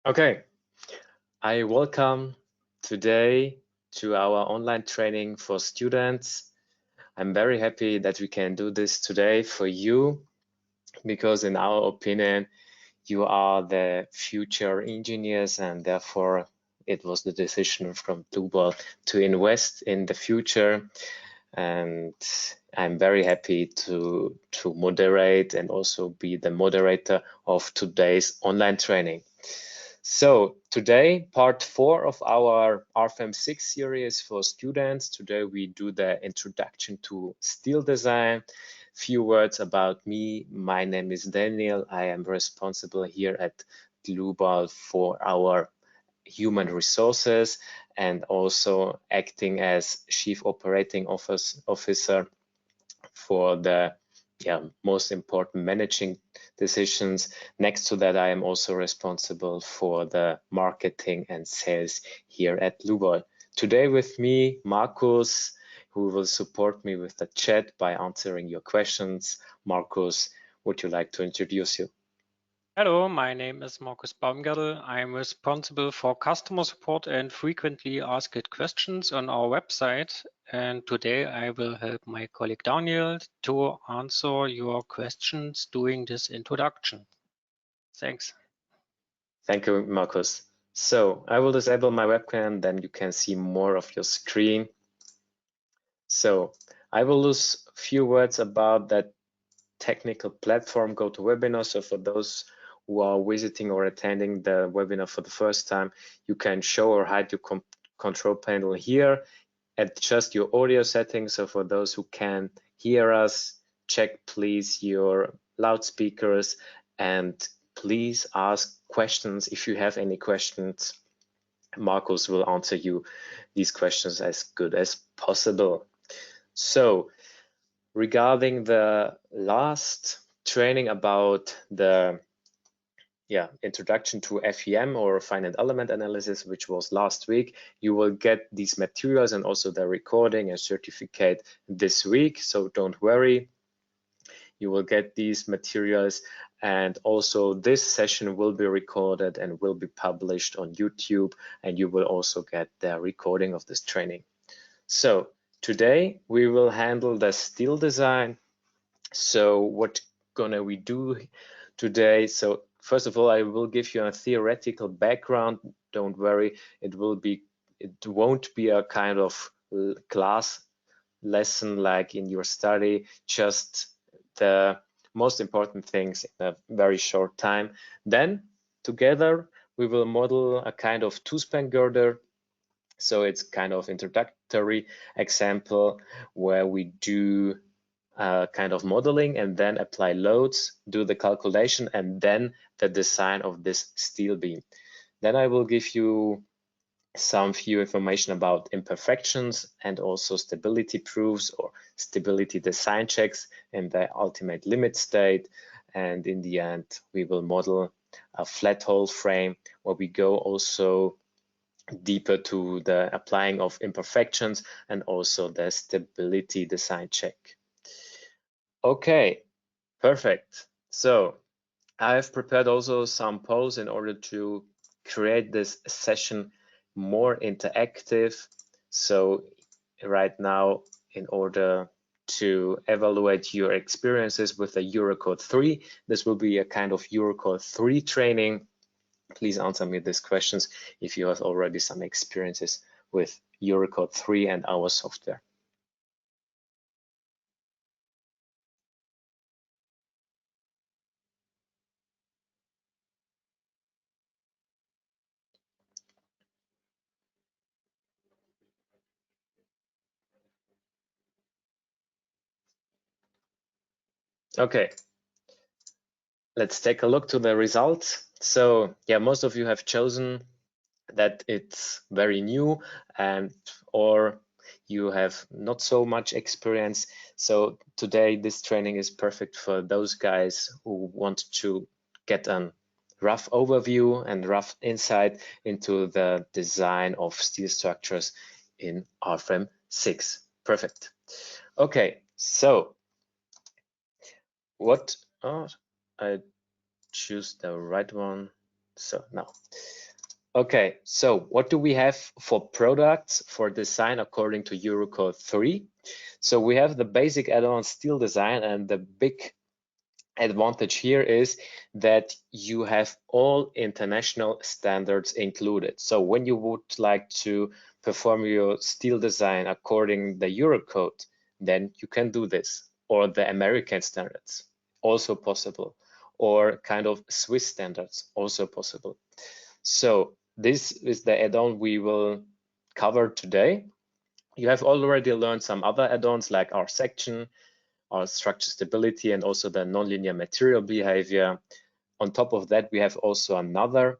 Okay, I welcome today to our online training for students. I'm very happy that we can do this today for you because in our opinion, you are the future engineers and therefore it was the decision from Dlubal to invest in the future. And I'm very happy to moderate and also be the moderator of today's online training. So today, part 4 of our RFEM 6 series for students. Today we do the introduction to steel design. Few words about me. My name is Daniel. I am responsible here at Dlubal for our human resources and also acting as Chief Operating Officer for the most important managing decisions. Next to that, I am also responsible for the marketing and sales here at Dlubal. Today with me, Markus, who will support me with the chat by answering your questions. Markus, would you like to introduce you? Hello, my name is Markus Baumgartel. I'm responsible for customer support and frequently asked questions on our website. And today I will help my colleague Daniel to answer your questions during this introduction. Thanks. Thank you, Markus. So I will disable my webcam, then you can see more of your screen. So I will lose a few words about that technical platform, GoToWebinar. So for those who are visiting or attending the webinar for the first time, you can show or hide your control panel here, adjust your audio settings. So for those who can hear us, check please your loudspeakers and please ask questions. If you have any questions, Markus will answer you these questions as good as possible. So regarding the last training about the introduction to FEM or finite element analysis, which was last week, you will get these materials and also the recording and certificate this week. So don't worry, you will get these materials, and also this session will be recorded and will be published on YouTube, and you will also get the recording of this training. So today we will handle the steel design. So what gonna we do today? So first of all, I will give you a theoretical background. Don't worry, it won't be a kind of class lesson like in your study, just the most important things in a very short time. Then together we will model a kind of two-span girder. So it's kind of introductory example where we do kind of modeling and then apply loads, do the calculation, and then the design of this steel beam. Then I will give you some few information about imperfections and also stability proofs or stability design checks in the ultimate limit state. And in the end, we will model a flat hole frame where we go also deeper to the applying of imperfections and also the stability design check. Okay, perfect. So I have prepared also some polls in order to create this session more interactive. So right now, in order to evaluate your experiences with the Eurocode 3, this will be a kind of Eurocode 3 training. Please answer me these questions if you have already some experiences with Eurocode 3 and our software. Okay, let's take a look to the results. So yeah, most of you have chosen that it's very new and or you have not so much experience. So today this training is perfect for those guys who want to get a rough overview and rough insight into the design of steel structures in RFEM 6. Perfect. Okay, so what I choose the right one. So now, okay, so what do we have for products for design according to Eurocode 3? So we have the basic add-on steel design, and the big advantage here is that you have all international standards included. So when you would like to perform your steel design according the Eurocode, then you can do this, or the American standards, also possible, or kind of Swiss standards, also possible. So this is the add-on we will cover today. You have already learned some other add-ons like our section, our structure stability, and also the nonlinear material behavior. On top of that, we have also another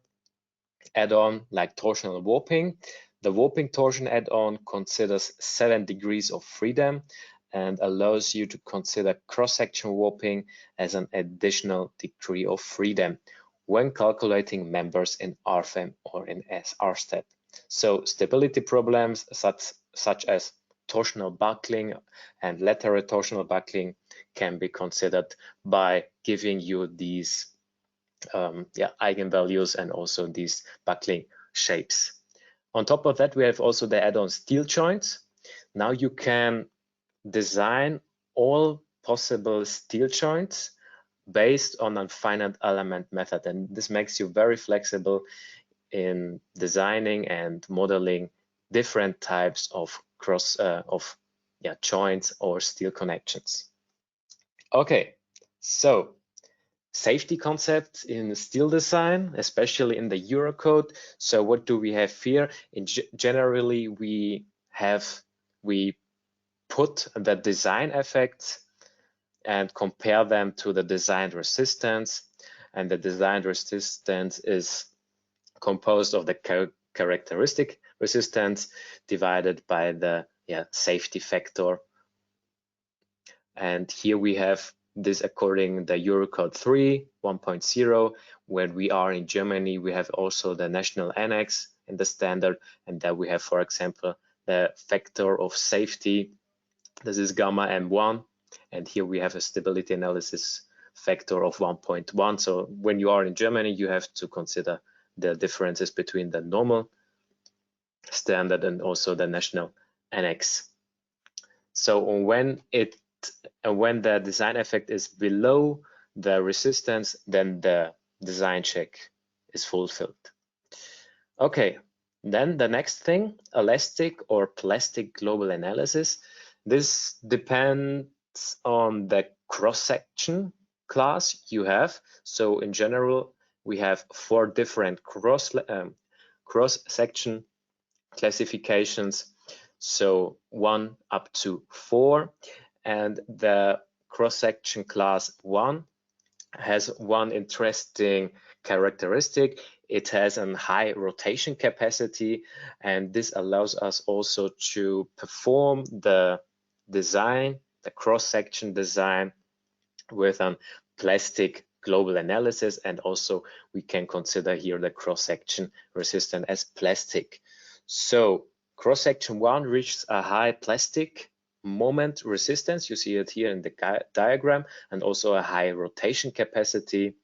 add-on like torsional warping. The warping torsion add-on considers 7 degrees of freedom and allows you to consider cross-section warping as an additional degree of freedom when calculating members in RFEM or in RSTEP. So stability problems such as torsional buckling and lateral torsional buckling can be considered by giving you these eigenvalues and also these buckling shapes. On top of that, we have also the add-on steel joints. Now you can design all possible steel joints based on a finite element method, and this makes you very flexible in designing and modeling different types of joints or steel connections. Okay, so safety concepts in steel design, especially in the Eurocode. So what do we have here? Generally, we put the design effects and compare them to the designed resistance, and the designed resistance is composed of the characteristic resistance divided by the safety factor. And here we have this according the Eurocode 3 1.0. When we are in Germany, we have also the national annex in the standard, and there we have, for example, the factor of safety. This is gamma M1, and here we have a stability analysis factor of 1.1. So when you are in Germany, you have to consider the differences between the normal standard and also the national annex. So when the design effect is below the resistance, then the design check is fulfilled. Okay, then the next thing, elastic or plastic global analysis. This depends on the cross-section class you have. So in general, we have 4 different cross-section classifications, so 1 up to 4, and the cross-section class 1 has one interesting characteristic. It has a high rotation capacity, and this allows us also to perform the design, the cross-section design, with a plastic global analysis, and also we can consider here the cross-section resistance as plastic. So cross-section 1 reaches a high plastic moment resistance, you see it here in the diagram, and also a high rotation capacity.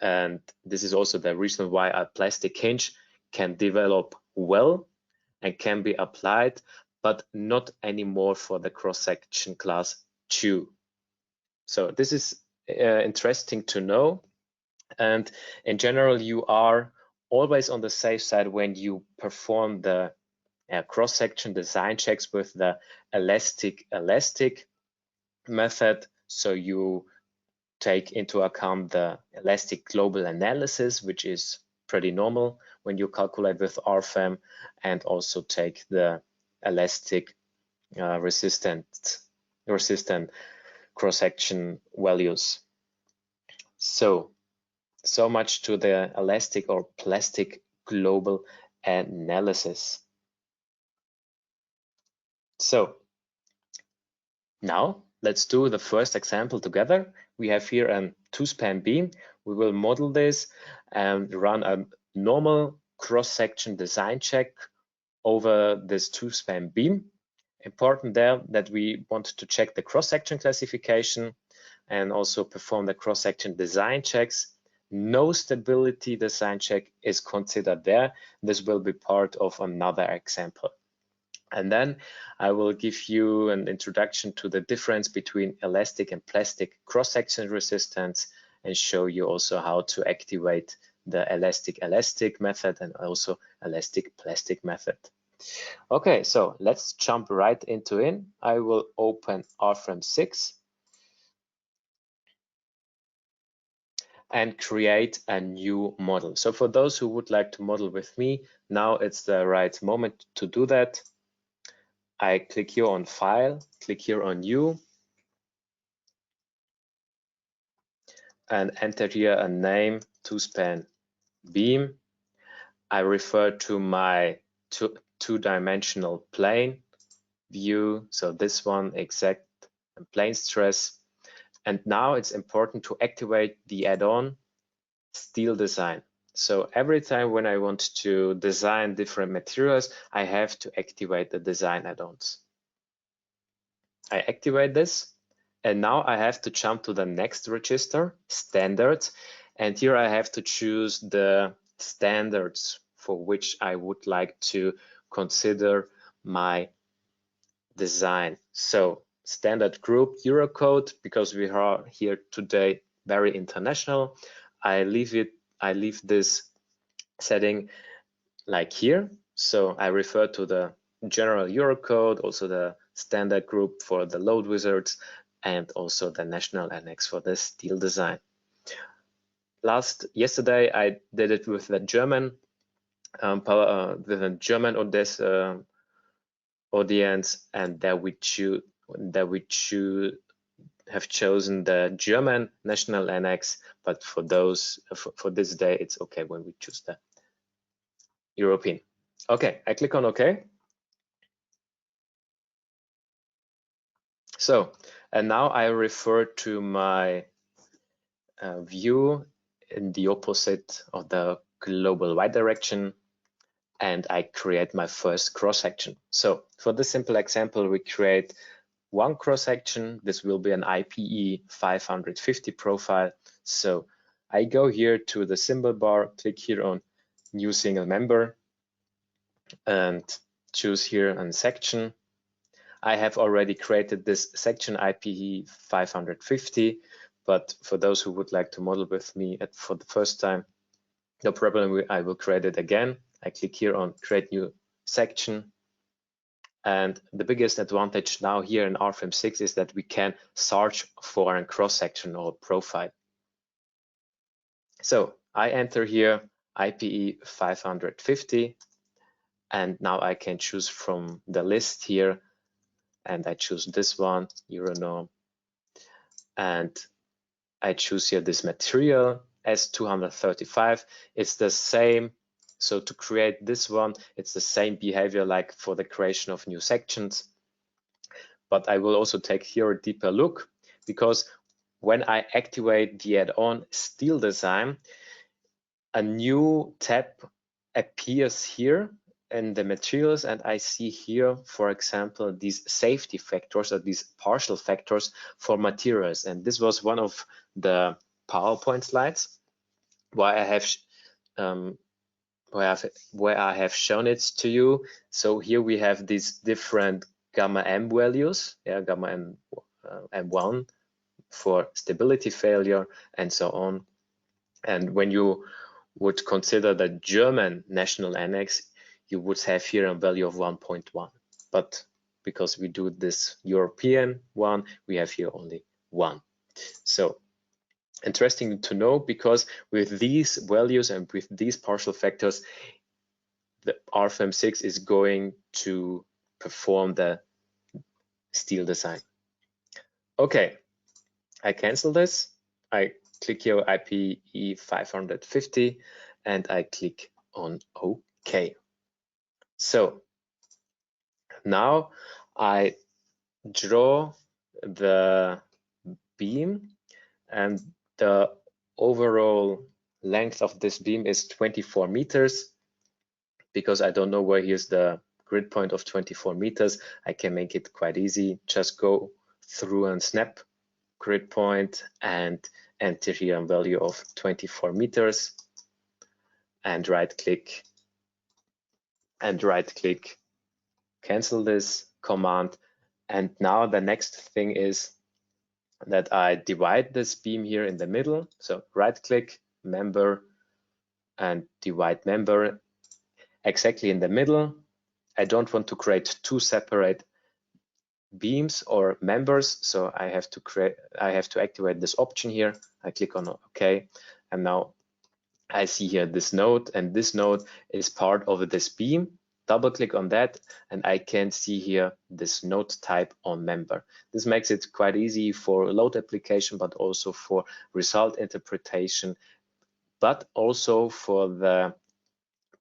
And this is also the reason why a plastic hinge can develop well and can be applied, but not anymore for the cross-section class 2. So this is interesting to know. And in general, you are always on the safe side when you perform the cross-section design checks with the elastic method. So you take into account the elastic global analysis, which is pretty normal when you calculate with RFEM, and also take the elastic resistant cross-section values. So much to the elastic or plastic global analysis. So now let's do the first example together. We have here a 2-span beam. We will model this and run a normal cross-section design check over this 2-span beam. Important there that we want to check the cross-section classification and also perform the cross-section design checks. no stability design check is considered there. This will be part of another example. And then I will give you an introduction to the difference between elastic and plastic cross-section resistance, and show you also how to activate the elastic method and also elastic plastic method. Okay, so let's jump right into it. I will open RFEM 6 and create a new model. So for those who would like to model with me, now it's the right moment to do that. I click here on File, click here on New, and enter here a name, two-span beam. I refer to my two-dimensional plane view, so this one, exact and plane stress. And now it's important to activate the add-on steel design. So every time when I want to design different materials, I have to activate the design add-ons. I activate this, and now I have to jump to the next register, standards, and here I have to choose the standards for which I would like to consider my design. So standard group Eurocode, because we are here today very international. I leave this setting like here. So I refer to the general Eurocode, also the standard group for the load wizards, and also the national annex for the steel design. Yesterday I did it with the German audience, and that we have chosen the German national annex, but for this day it's okay when we choose the European. Okay, I click on OK. So, and now I refer to my view in the opposite of the global y direction, and I create my first cross-section. So for this simple example, we create one cross-section. This will be an IPE 550 profile. So I go here to the symbol bar, click here on new single member, and choose here a section. I have already created this section IPE 550, but for those who would like to model with me for the first time, no problem, I will create it again. I click here on create new section. And the biggest advantage now here in RFEM 6 is that we can search for a cross-section or profile. So I enter here IPE 550, and now I can choose from the list here, and I choose this one, Euronorm, and I choose here this material S235. It's the same. So to create this one, it's the same behavior like for the creation of new sections. But I will also take here a deeper look, because when I activate the add-on steel design, a new tab appears here in the materials, and I see here, for example, these safety factors or these partial factors for materials. And this was one of the PowerPoint slides where I have shown it to you. So here we have these different gamma M values, gamma M M1 for stability failure and so on. And when you would consider the German national annex, you would have here a value of 1.1. But because we do this European one, we have here only 1. So interesting to know, because with these values and with these partial factors, the RFEM 6 is going to perform the steel design. Okay, I cancel this. I click here IPE 550 and I click on OK. So now I draw the beam, and the overall length of this beam is 24 meters. Because I don't know where here's the grid point of 24 meters, I can make it quite easy. Just go through and snap grid point and enter here a value of 24 meters, and right click, cancel this command. And now the next thing is that I divide this beam here in the middle. So right click, member, and divide member exactly in the middle. I don't want to create two separate beams or members, so I have to activate this option here. I click on OK, and now I see here this node, and this node is part of this beam. Double click on that, and I can see here this node type on member. This makes it quite easy for load application, but also for result interpretation, but also for the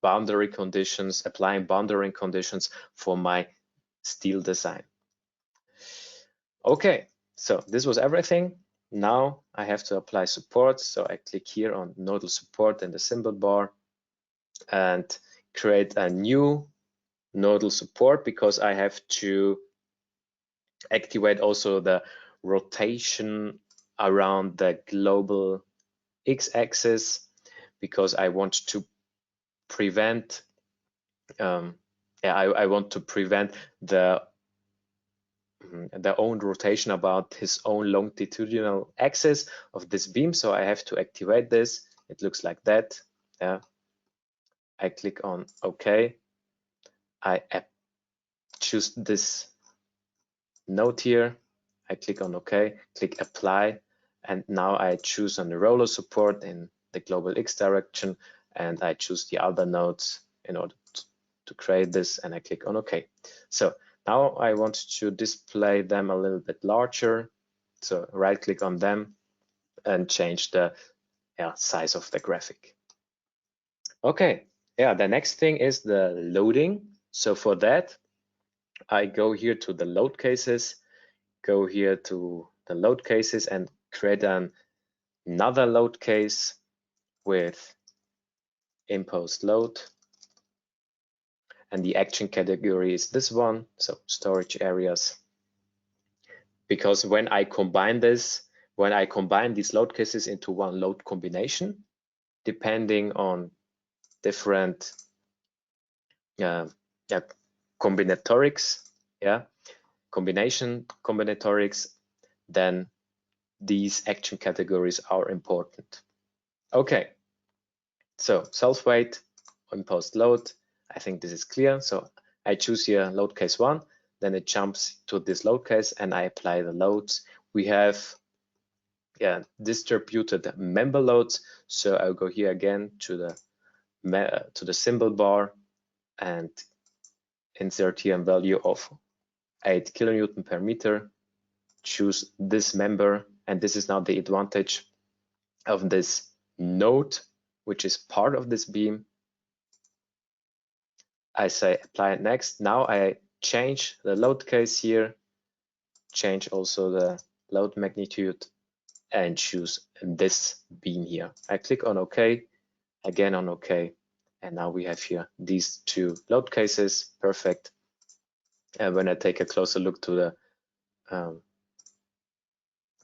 boundary conditions, applying boundary conditions for my steel design. Okay, so this was everything. Now I have to apply support. So I click here on nodal support in the symbol bar and create a new nodal support, because I have to activate also the rotation around the global x-axis, because I want to prevent I want to prevent the own rotation about his own longitudinal axis of this beam. So I have to activate this. It looks like that. I click on OK. I choose this node here. I click on OK, click apply, and now I choose on the roller support in the global X direction, and I choose the other nodes in order to create this, and I click on OK. So now I want to display them a little bit larger. So right click on them and change the size of the graphic. Okay, the next thing is the loading. So for that, I go here to the load cases, go here to the load cases and create another load case with imposed load. And the action category is this one, so storage areas. Because when I combine these load cases into one load combination, depending on different combinatorics, combinatorics, then these action categories are important. Okay, so self-weight, imposed load, I think this is clear. So I choose here load case 1, then it jumps to this load case and I apply the loads. We have distributed member loads. So I'll go here again to the symbol bar and insert here a value of 8 kilonewton per meter. Choose this member, and this is now the advantage of this node, which is part of this beam. I say apply it next. Now I change the load case here, change also the load magnitude, and choose this beam here. I click on OK, again on OK, and now we have here these two load cases. Perfect. And when I take a closer look to the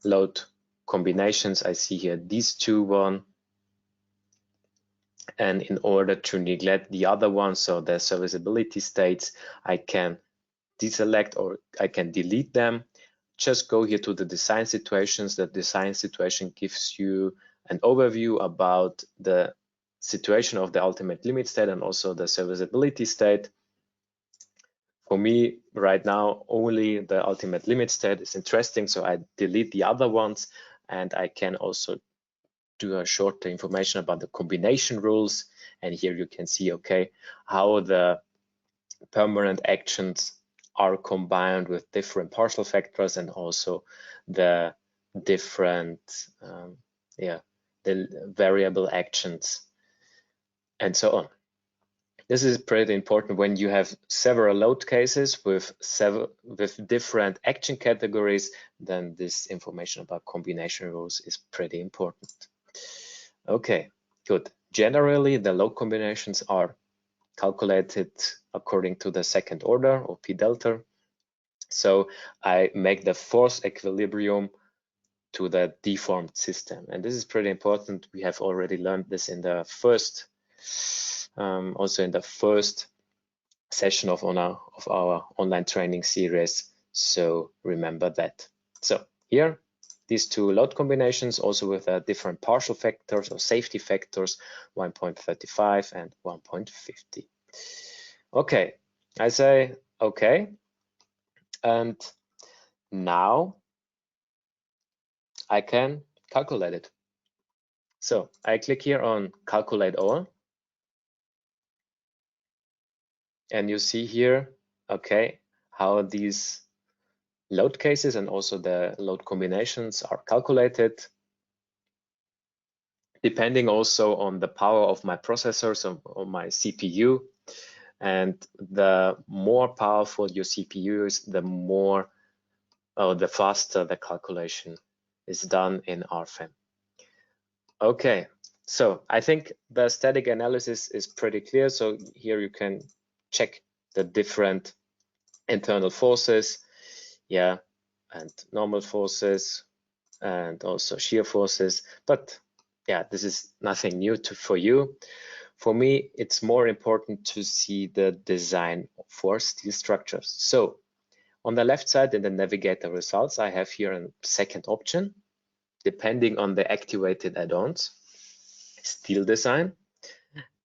load combinations, I see here these one. And in order to neglect the other one, so the serviceability states, I can deselect or I can delete them. Just go here to the design situations. The design situation gives you an overview about the situation of the ultimate limit state and also the serviceability state. For me right now, only the ultimate limit state is interesting, so I delete the other ones, and I can also do a short information about the combination rules. And here you can see, okay, how the permanent actions are combined with different partial factors and also the different the variable actions and so on. This is pretty important when you have several load cases with different action categories. Then this information about combination rules is pretty important. Okay, good. Generally, the load combinations are calculated according to the second order or P delta. So I make the force equilibrium to the deformed system. And this is pretty important. We have already learned this in the first, also in the first session of our online training series. So remember that. So here, these two load combinations, also with different partial factors or safety factors, 1.35 and 1.50. Okay, I say okay. And now I can calculate it. So I click here on calculate all. And you see here, okay, how these load cases and also the load combinations are calculated, depending also on the power of my processor, so on my CPU. And the more powerful your CPU is, the more, the faster the calculation is done in RFEM. Okay, so I think the static analysis is pretty clear. So here you can check the different internal forces, yeah, and normal forces, and also shear forces. But yeah, this is nothing new for you. For me, it's more important to see the design for steel structures. So on the left side in the navigator results, I have here a second option, depending on the activated add-ons, steel design.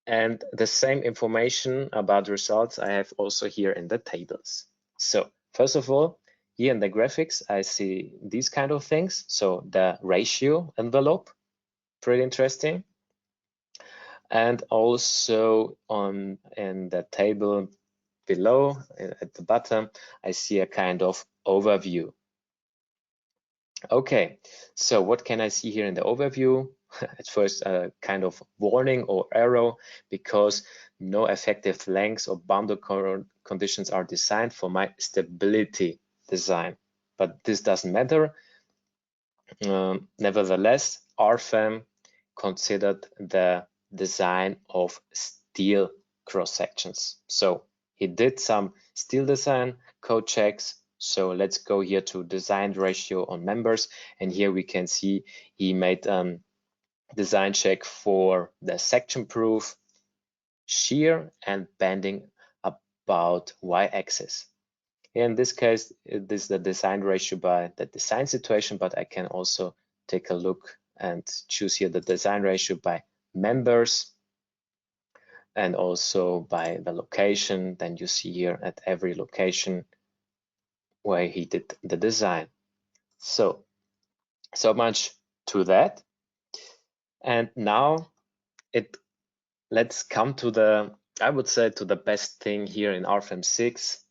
And the same information about results I have also here in the tables. So first of all, here in the graphics, I see these kind of things. So the ratio envelope, pretty interesting. And also in the table below at the bottom, I see a kind of overview. Okay, so what can I see here in the overview? At first, a kind of warning or arrow, because no effective lengths or boundary conditions are designed for my stability design. But this doesn't matter. Nevertheless, RFEM considered the design of steel cross sections. So he did some steel design code checks. So let's go here to design ratio on members. And here we can see he made design check for the section proof, shear, and bending about y-axis. In this case, this is the design ratio by the design situation, but I can also take a look and choose here the design ratio by members and also by the location. Then you see here at every location where he did the design. So much to that. And now let's come to the, I would say, to the best thing here in RFEM 6,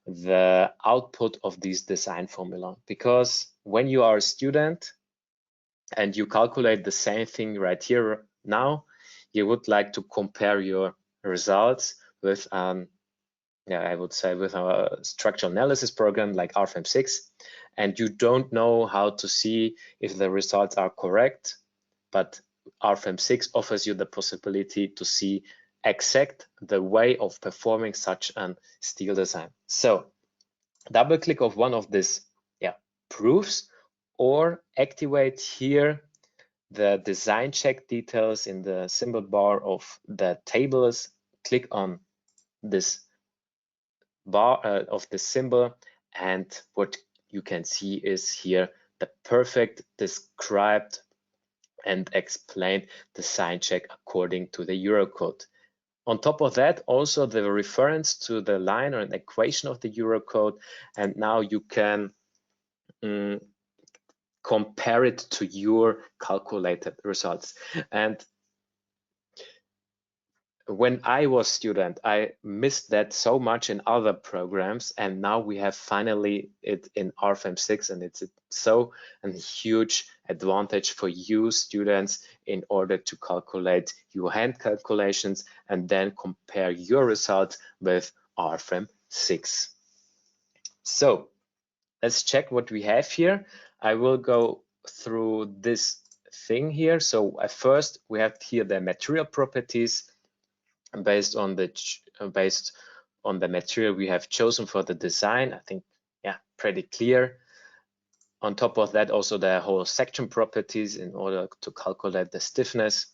the output of this design formula. Because when you are a student and you calculate the same thing right here now, you would like to compare your results with, I would say, with a structural analysis program like RFEM 6, and you don't know how to see if the results are correct, but RFEM 6 offers you the possibility to see exact the way of performing such a steel design. So double click of one of these proofs, or activate here the design check details in the symbol bar of the tables. Click on this bar of the symbol, and what you can see is here the perfect described and explained design check according to the Eurocode. On top of that, also the reference to the line or an equation of the Eurocode, and now you can compare it to your calculated results. And when I was student, I missed that so much in other programs, and now we have finally it in RFEM 6, and it's so a huge advantage for you students in order to calculate your hand calculations and then compare your results with RFEM 6. So let's check what we have here. I will go through this thing here. So at first we have here the material properties based on the material we have chosen for the design. I think, yeah, pretty clear. on top of that, also the whole section properties in order to calculate the stiffness.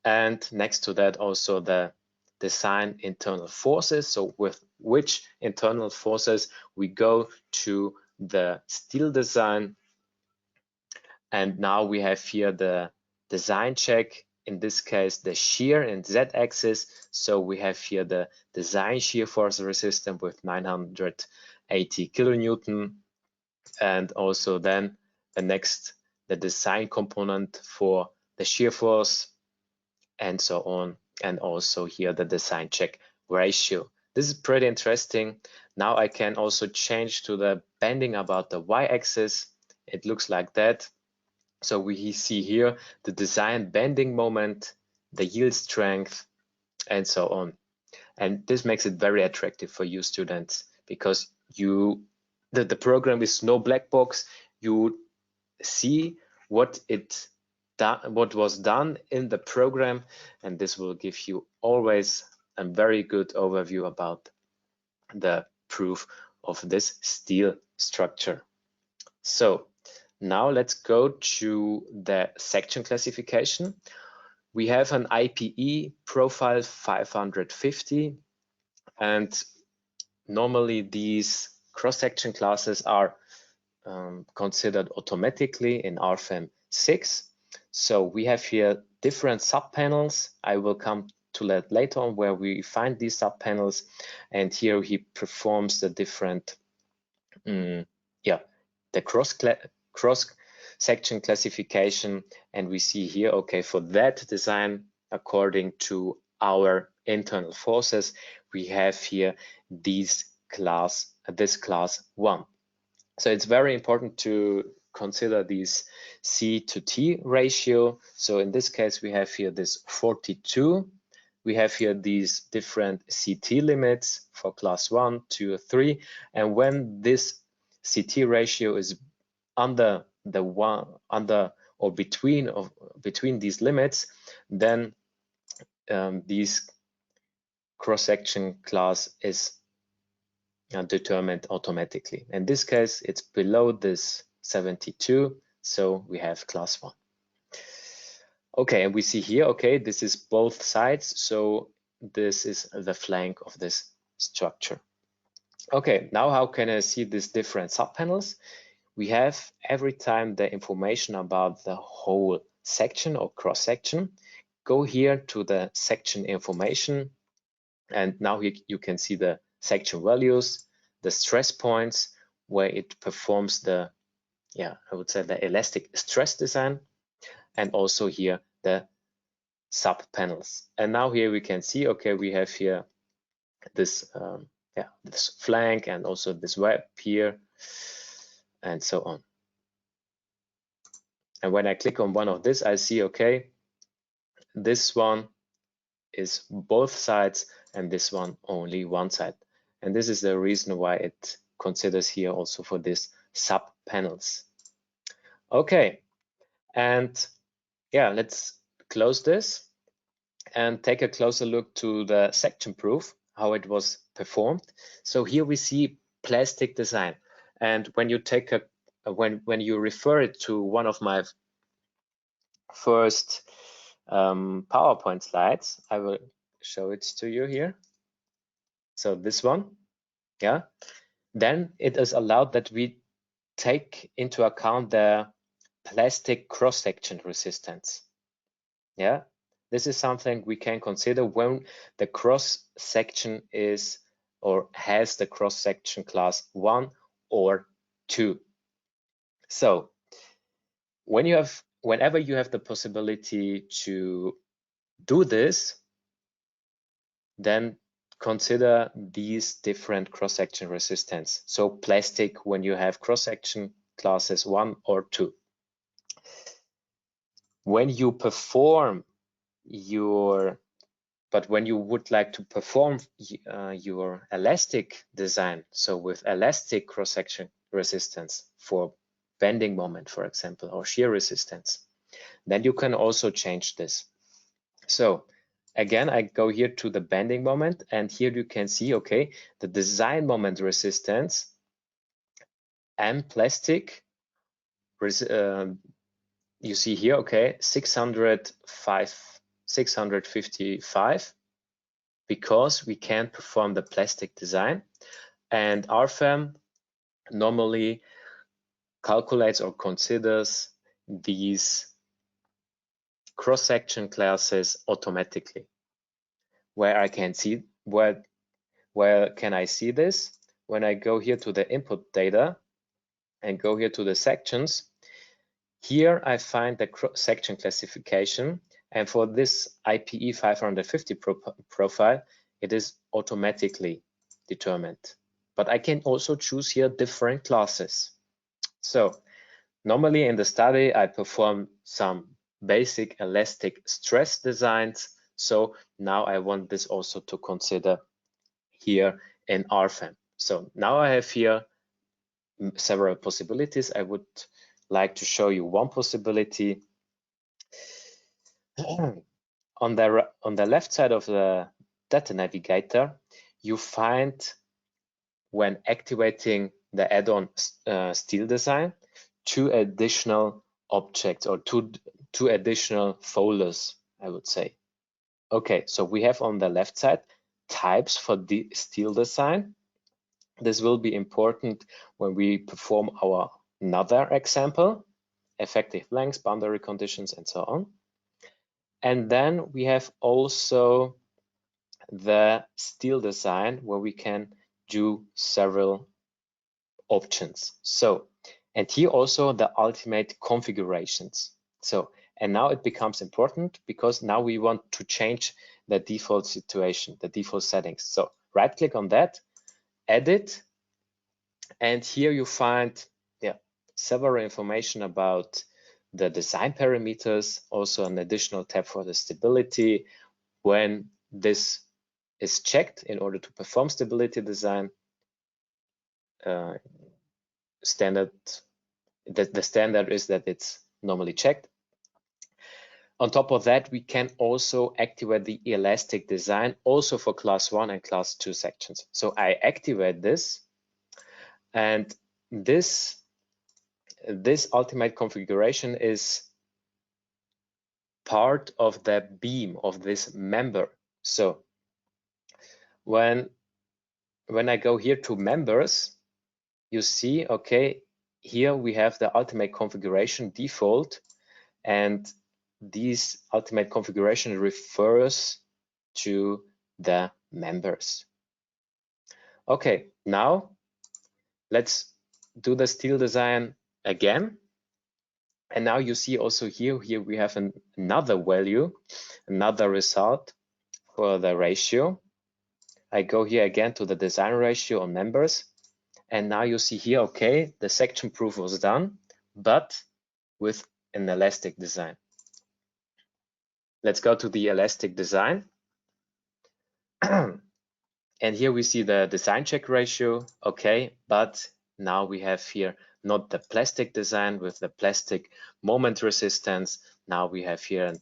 And next to that, also the design internal forces. So with which internal forces we go to the steel design. And now we have here the design check, in this case, the shear and Z-axis. So we have here the design shear force resistance with 980 kilonewton. And also then the design component for the shear force and so on. And also here the design check ratio. This is pretty interesting. Now I can also change to the bending about the Y-axis. It looks like that. So we see here the design bending moment, the yield strength, and so on. And this makes it very attractive for you students, because the program is no black box. You see what was done in the program, and this will give you always a very good overview about the proof of this steel structure. So now let's go to the section classification. We have an IPE profile 550, and normally these cross-section classes are considered automatically in RFEM 6. So we have here different subpanels. I will come to that later on, where we find these subpanels, and here he performs the different the cross section classification. And we see here, okay, for that design, according to our internal forces, we have here this class 1. So it's very important to consider these C to T ratio. So in this case, we have here this 42. We have here these different CT limits for class 1, 2, 3. And when this CT ratio is under or between these limits, then these cross-section class is determined automatically. In this case, it's below this 72, so we have class 1. Okay, and we see here, okay, this is both sides, so this is the flank of this structure. Okay, now how can I see these different subpanels? We have every time the information about the whole section or cross-section. Go here to the section information, and now you can see the section values, the stress points, where it performs the, I would say the elastic stress design, and also here the sub panels. And now here we can see, okay, we have here this this flank and also this web here, and so on. And when I click on one of this, I see, okay, this one is both sides and this one only one side. And this is the reason why it considers here also for this sub panels. Okay, and let's close this and take a closer look to the section proof, how it was performed. So here we see plastic design. And when you take when you refer it to one of my first PowerPoint slides, I will show it to you here. So this one, then it is allowed that we take into account the plastic cross-section resistance. This is something we can consider when the cross-section is or has the cross-section class 1 or 2. So whenever you have the possibility to do this, then consider these different cross-section resistance. So plastic when you have cross-section classes 1 or 2. When you perform when you would like to perform your elastic design, so with elastic cross-section resistance for bending moment, for example, or shear resistance, then you can also change this. So again, I go here to the bending moment, and here you can see, okay, the design moment resistance M plastic, you see here, okay, 655, because we can't perform the plastic design. And RFEM normally calculates or considers these cross-section classes automatically. Where I can see, where can I see this? When I go here to the input data and go here to the sections, here I find the section classification, and for this IPE 550 profile, it is automatically determined. But I can also choose here different classes. So normally in the study, I perform some basic elastic stress designs. So now I want this also to consider here in RFEM. So now I have here several possibilities. I would like to show you one possibility. On the left side of the data navigator, you find, when activating the add-on steel design, two additional objects, or two additional folders, I would say. Okay, so we have on the left side types for the steel design. This will be important when we perform our another example, effective lengths, boundary conditions, and so on. And then we have also the steel design, where we can do several options. So, and here also the ultimate configurations. So, and now it becomes important, because now we want to change the default situation, the default settings. So right click on that, edit, and here you find several information about the design parameters, also an additional tab for the stability. When this is checked in order to perform stability design, standard, the standard is that it's normally checked. On top of that, we can also activate the elastic design also for class 1 and class 2 sections. So I activate this, and this ultimate configuration is part of the beam of this member. So when I go here to members, you see, okay, here we have the ultimate configuration default, and this ultimate configuration refers to the members. Okay, now let's do the steel design again. And now you see also here we have another value, another result for the ratio. I go here again to the design ratio on members, and now you see here, okay, the section proof was done, but with an elastic design. Let's go to the elastic design. And here we see the design check ratio, okay, but now we have here not the plastic design with the plastic moment resistance. Now we have here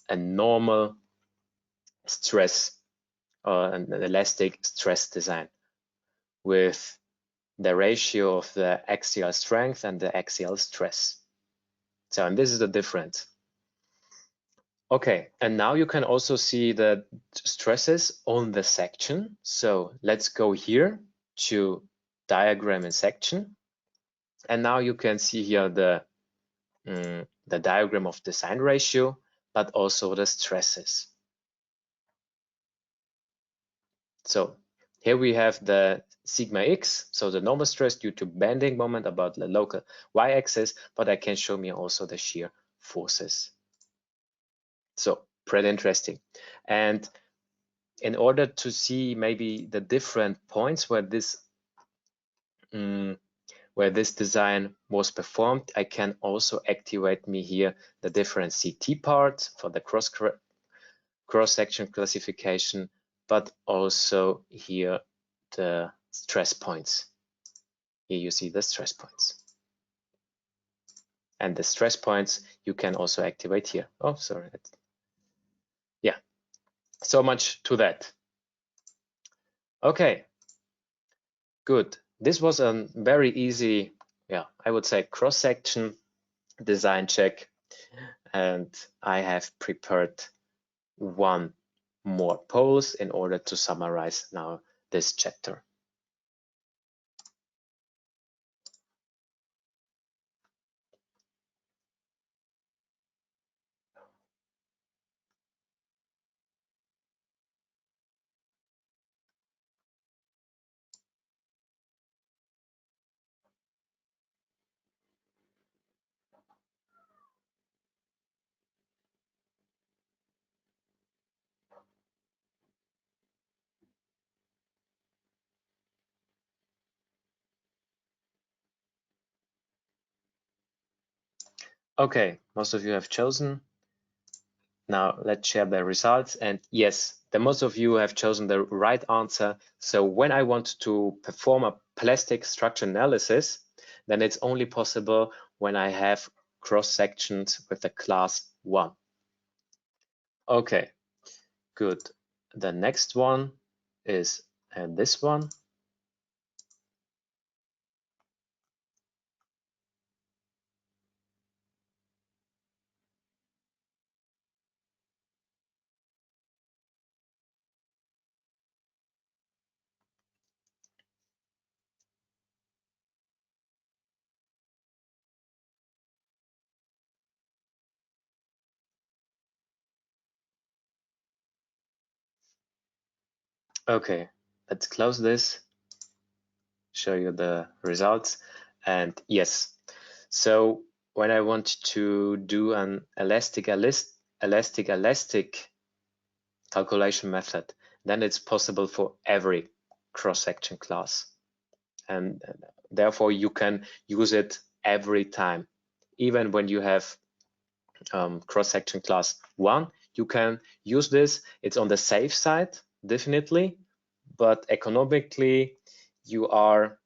a normal stress, or an elastic stress design with the ratio of the axial strength and the axial stress. So, and this is the difference. Okay, and now you can also see the stresses on the section. So let's go here to diagram and section. And now you can see here the diagram of design ratio, but also the stresses. So here we have the sigma x, so the normal stress due to bending moment about the local y-axis, but I can show me also the shear forces. So pretty interesting. And in order to see maybe the different points where this design was performed, I can also activate me here the different CT parts for the cross-section classification, but also here the stress points. Here you see the stress points. And the stress points you can also activate here. Oh, sorry. Yeah, so much to that. Okay, good. this was a very easy, I would say, cross-section design check, and I have prepared one more pose in order to summarize now this chapter. Okay, most of you have chosen. Now let's share the results. And yes, the most of you have chosen the right answer. So when I want to perform a plastic structure analysis, then it's only possible when I have cross sections with the class 1. Okay, good. The next one is this one. Okay, let's close this, show you the results. And yes, so when I want to do an elastic calculation method, then it's possible for every cross-section class. And therefore you can use it every time. Even when you have cross-section class 1, you can use this. It's on the safe side, definitely, but economically you are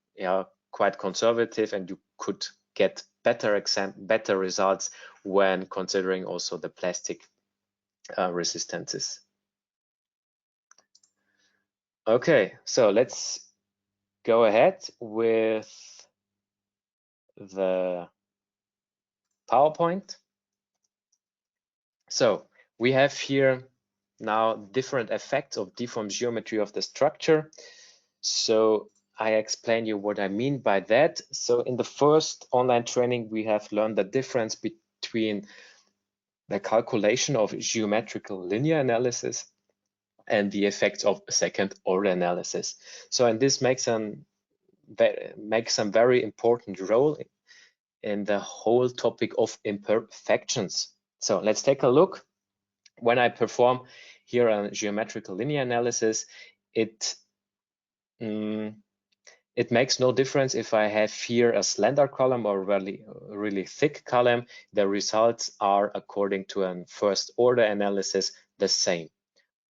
quite conservative, and you could get better results when considering also the plastic resistances. Okay, so let's go ahead with the PowerPoint. So we have here now different effects of deformed geometry of the structure. So I explain you what I mean by that. So in the first online training, we have learned the difference between the calculation of geometrical linear analysis and the effects of second order analysis. So, and this makes a very important role in the whole topic of imperfections. So let's take a look. When I perform here a geometrical linear analysis, it makes no difference if I have here a slender column or really thick column. The results are, according to a first order analysis, the same.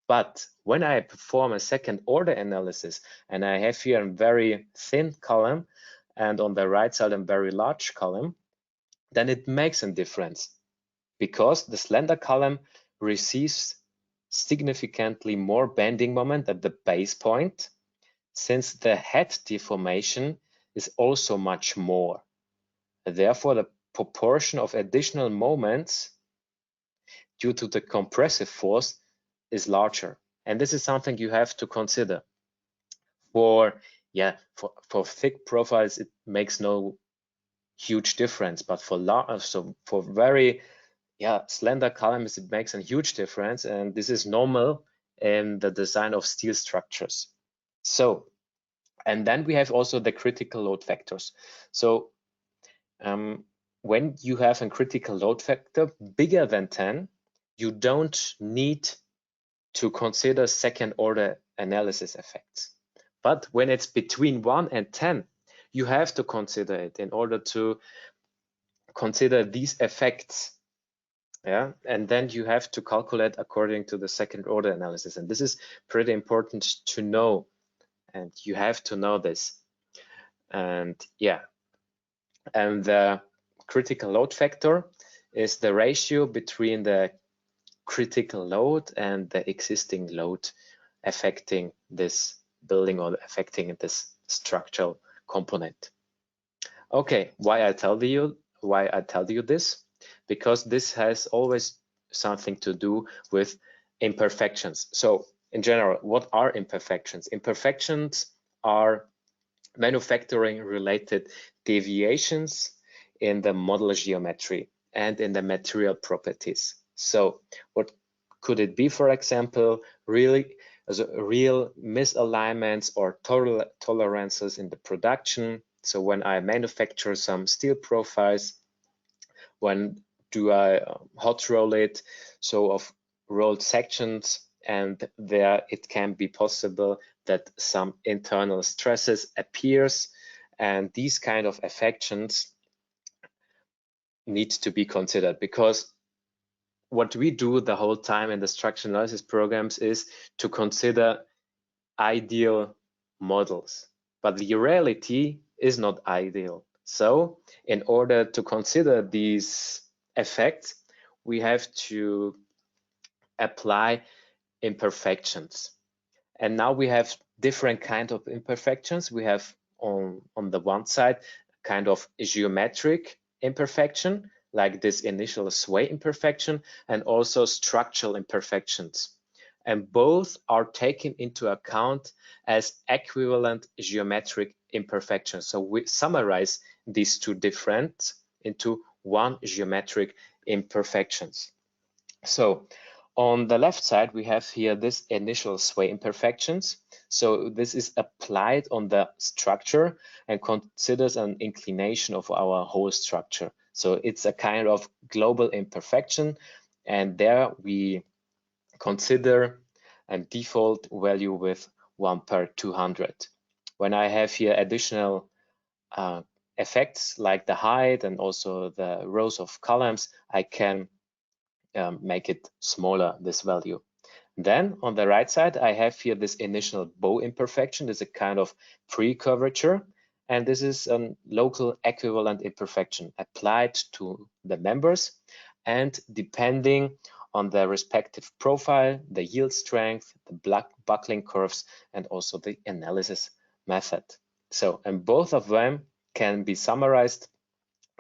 But when I perform a second order analysis and I have here a very thin column and on the right side a very large column, then it makes a difference, because the slender column receives significantly more bending moment at the base point, since the head deformation is also much more. Therefore, the proportion of additional moments due to the compressive force is larger. And this is something you have to consider. For thick profiles, it makes no huge difference, but for very slender columns, it makes a huge difference, and this is normal in the design of steel structures. So, and then we have also the critical load factors. So when you have a critical load factor bigger than 10, you don't need to consider second order analysis effects. But when it's between 1 and 10, you have to consider it in order to consider these effects. And then you have to calculate according to the second order analysis. And this is pretty important to know, and you have to know this. And and the critical load factor is the ratio between the critical load and the existing load affecting this building or affecting this structural component. Okay, why I tell you this? Because this has always something to do with imperfections. So in general, what are imperfections? Imperfections are manufacturing related deviations in the model geometry and in the material properties. So what could it be, for example, real misalignments or tolerances in the production? So when I manufacture some steel profiles, when do I hot roll it, so of rolled sections, and there it can be possible that some internal stresses appears, and these kind of affections need to be considered, because what we do the whole time in the structural analysis programs is to consider ideal models, but the reality is not ideal. So in order to consider these effects, we have to apply imperfections. And now we have different kind of imperfections. We have on the one side kind of geometric imperfection, like this initial sway imperfection, and also structural imperfections. And both are taken into account as equivalent geometric imperfections. So we summarize these two different into one geometric imperfections. So on the left side, we have here this initial sway imperfections. So this is applied on the structure and considers an inclination of our whole structure. So it's a kind of global imperfection, and there we consider a default value with 1/200. When I have here additional effects like the height and also the rows of columns, I can make it smaller, this value. Then on the right side, I have here this initial bow imperfection. This is a kind of pre-curvature, and this is a local equivalent imperfection applied to the members, and depending on the respective profile, the yield strength, the buckling curves, and also the analysis method. So, and both of them can be summarized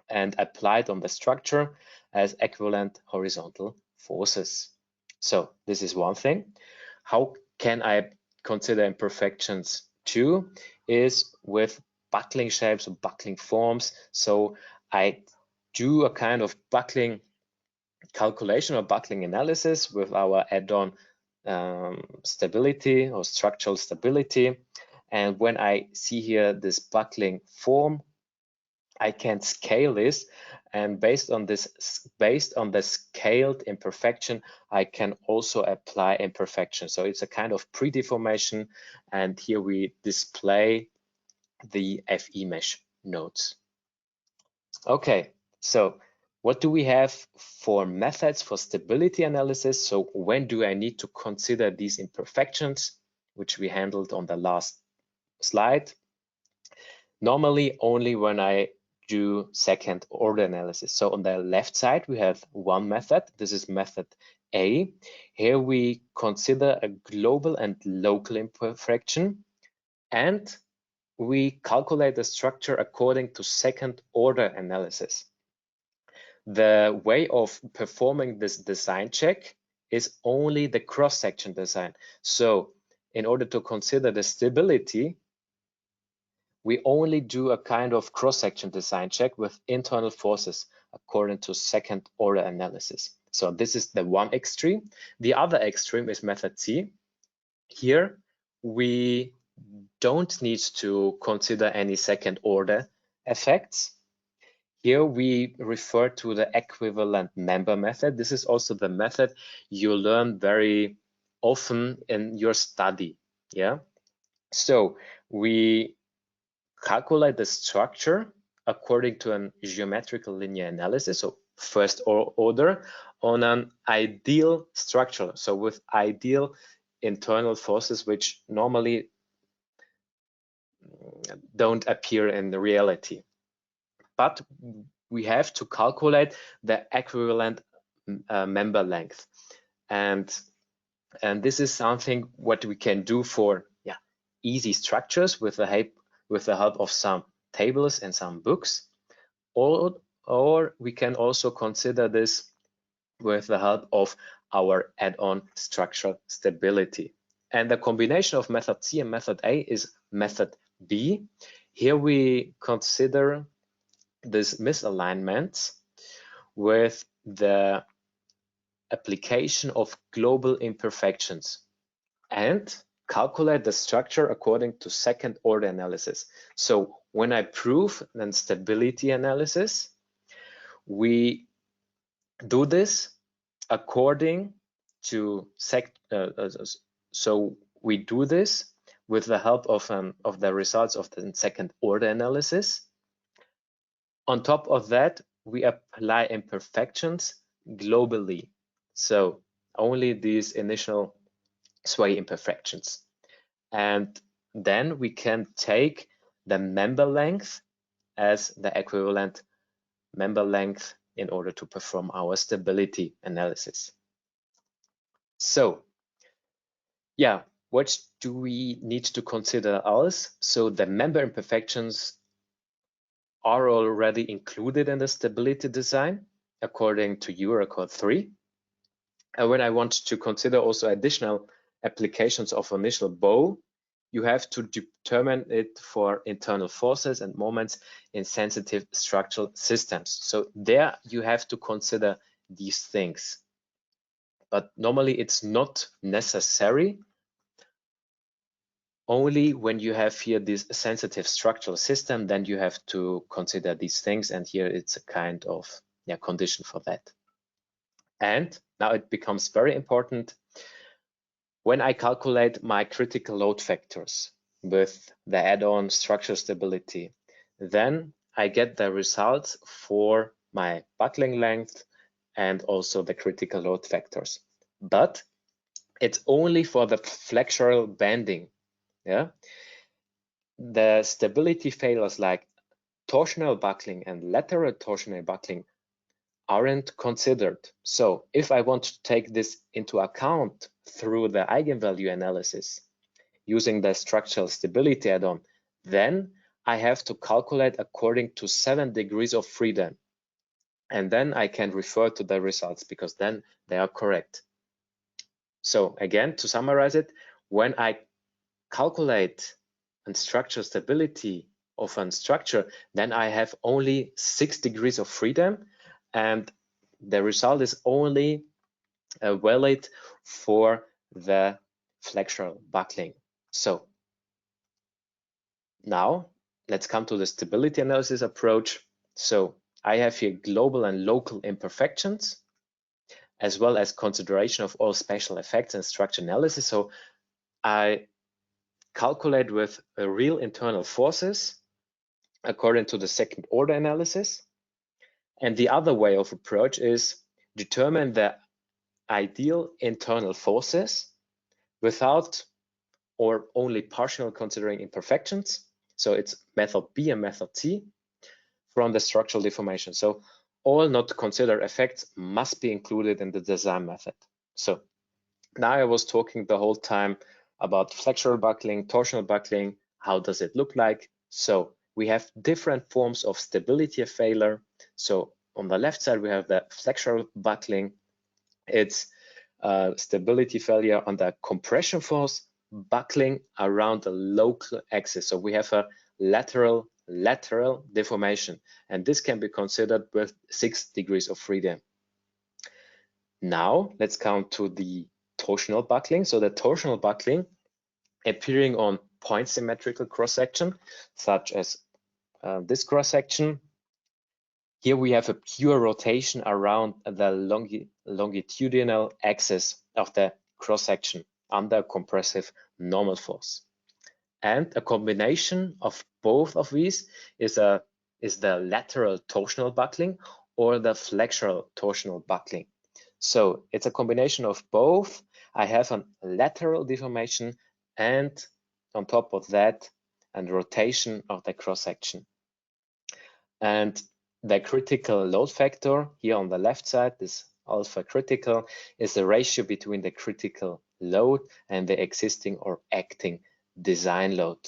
and applied on the structure as equivalent horizontal forces. So this is one thing. How can I consider imperfections too? Is with buckling shapes or buckling forms. So I do a kind of buckling calculation or buckling analysis with our add-on stability or structural stability. And when I see here this buckling form, I can scale this, and based on the scaled imperfection, I can also apply imperfection. So it's a kind of pre-deformation, and here we display the FE mesh nodes. Okay, so what do we have for methods for stability analysis? So when do I need to consider these imperfections, which we handled on the last slide? Normally only when I do second order analysis. So on the left side, we have one method. This is method A. Here we consider a global and local imperfection, and we calculate the structure according to second order analysis. The way of performing this design check is only the cross-section design. So in order to consider the stability, we only do a kind of cross-section design check with internal forces according to second order analysis. So this is the one extreme. The other extreme is method C. Here we don't need to consider any second order effects. Here we refer to the equivalent member method. This is also the method you learn very often in your study. Yeah. So we calculate the structure according to an geometrical linear analysis, so first order, on an ideal structure, so with ideal internal forces which normally don't appear in the reality. But we have to calculate the equivalent member length, and this is something what we can do for easy structures with a with the help of some tables and some books, or we can also consider this with the help of our add-on structural stability. And the combination of method C and method A is method B. Here we consider these misalignments with the application of global imperfections and calculate the structure according to second order analysis. So when I prove then stability analysis, we do this according to so we do this with the help of the results of the second order analysis. On top of that, we apply imperfections globally. So only these initial sway imperfections. And then we can take the member length as the equivalent member length in order to perform our stability analysis. So, yeah, what do we need to consider else? So the member imperfections are already included in the stability design according to Eurocode 3. And when I want to consider also additional applications of initial bow, you have to determine it for internal forces and moments in sensitive structural systems. So there you have to consider these things. But normally it's not necessary. Only when you have here this sensitive structural system, then you have to consider these things. And here it's a kind of condition for that. And now it becomes very important when I calculate my critical load factors with the add-on structural stability, then I get the results for my buckling length and also the critical load factors. But it's only for the flexural bending. Yeah, the stability failures like torsional buckling and lateral torsional buckling aren't considered. So if I want to take this into account through the eigenvalue analysis using the structural stability add-on, then I have to calculate according to 7 degrees of freedom. And then I can refer to the results because then they are correct. So again, to summarize it, when I calculate a structural stability of a structure, then I have only 6 degrees of freedom, and the result is only valid for the flexural buckling. So now let's come to the stability analysis approach. So I have here global and local imperfections, as well as consideration of all special effects and structure analysis. So I calculate with real internal forces according to the second order analysis. And the other way of approach is determine the ideal internal forces without or only partially considering imperfections. So it's method B and method C from the structural deformation. So all not considered effects must be included in the design method. So now I was talking the whole time about flexural buckling, torsional buckling. How does it look like? So we have different forms of stability failure. So on the left side, we have the flexural buckling. It's stability failure under compression force, buckling around the local axis. So we have a lateral deformation, and this can be considered with 6 degrees of freedom. Now let's come to the torsional buckling. So the torsional buckling appearing on point symmetrical cross-section, such as this cross-section. Here we have a pure rotation around the longitudinal axis of the cross-section under compressive normal force. And a combination of both of these is the lateral torsional buckling or the flexural torsional buckling. So it's a combination of both. I have a lateral deformation and on top of that, a rotation of the cross-section. And the critical load factor here on the left side, this alpha critical, is the ratio between the critical load and the existing or acting design load.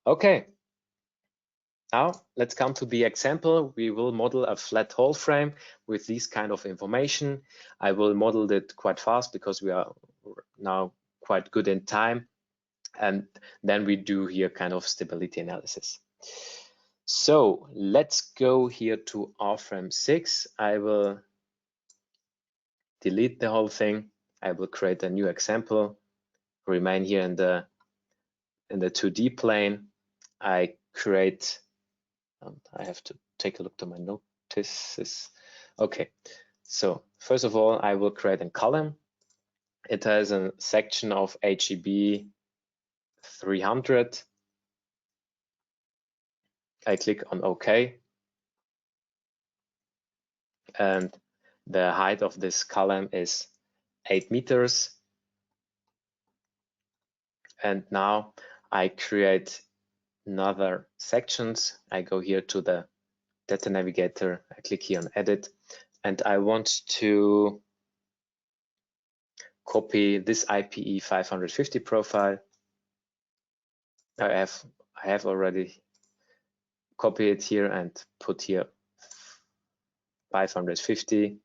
Okay. Now let's come to the example. We will model a flat hole frame with this kind of information. I will model it quite fast because we are now quite good in time. And then we do here kind of stability analysis. So let's go here to RFEM 6. I will delete the whole thing. I will create a new example, remain here in the 2D plane. I create, I have to take a look to my notices. Okay, so first of all, I will create a column. It has a section of HEB 300. I click on OK. And the height of this column is 8 meters. And now I create another sections. I go here to the data navigator. I click here on edit, and I want to copy this IPE 550 profile. I have already copied it here and put here 550.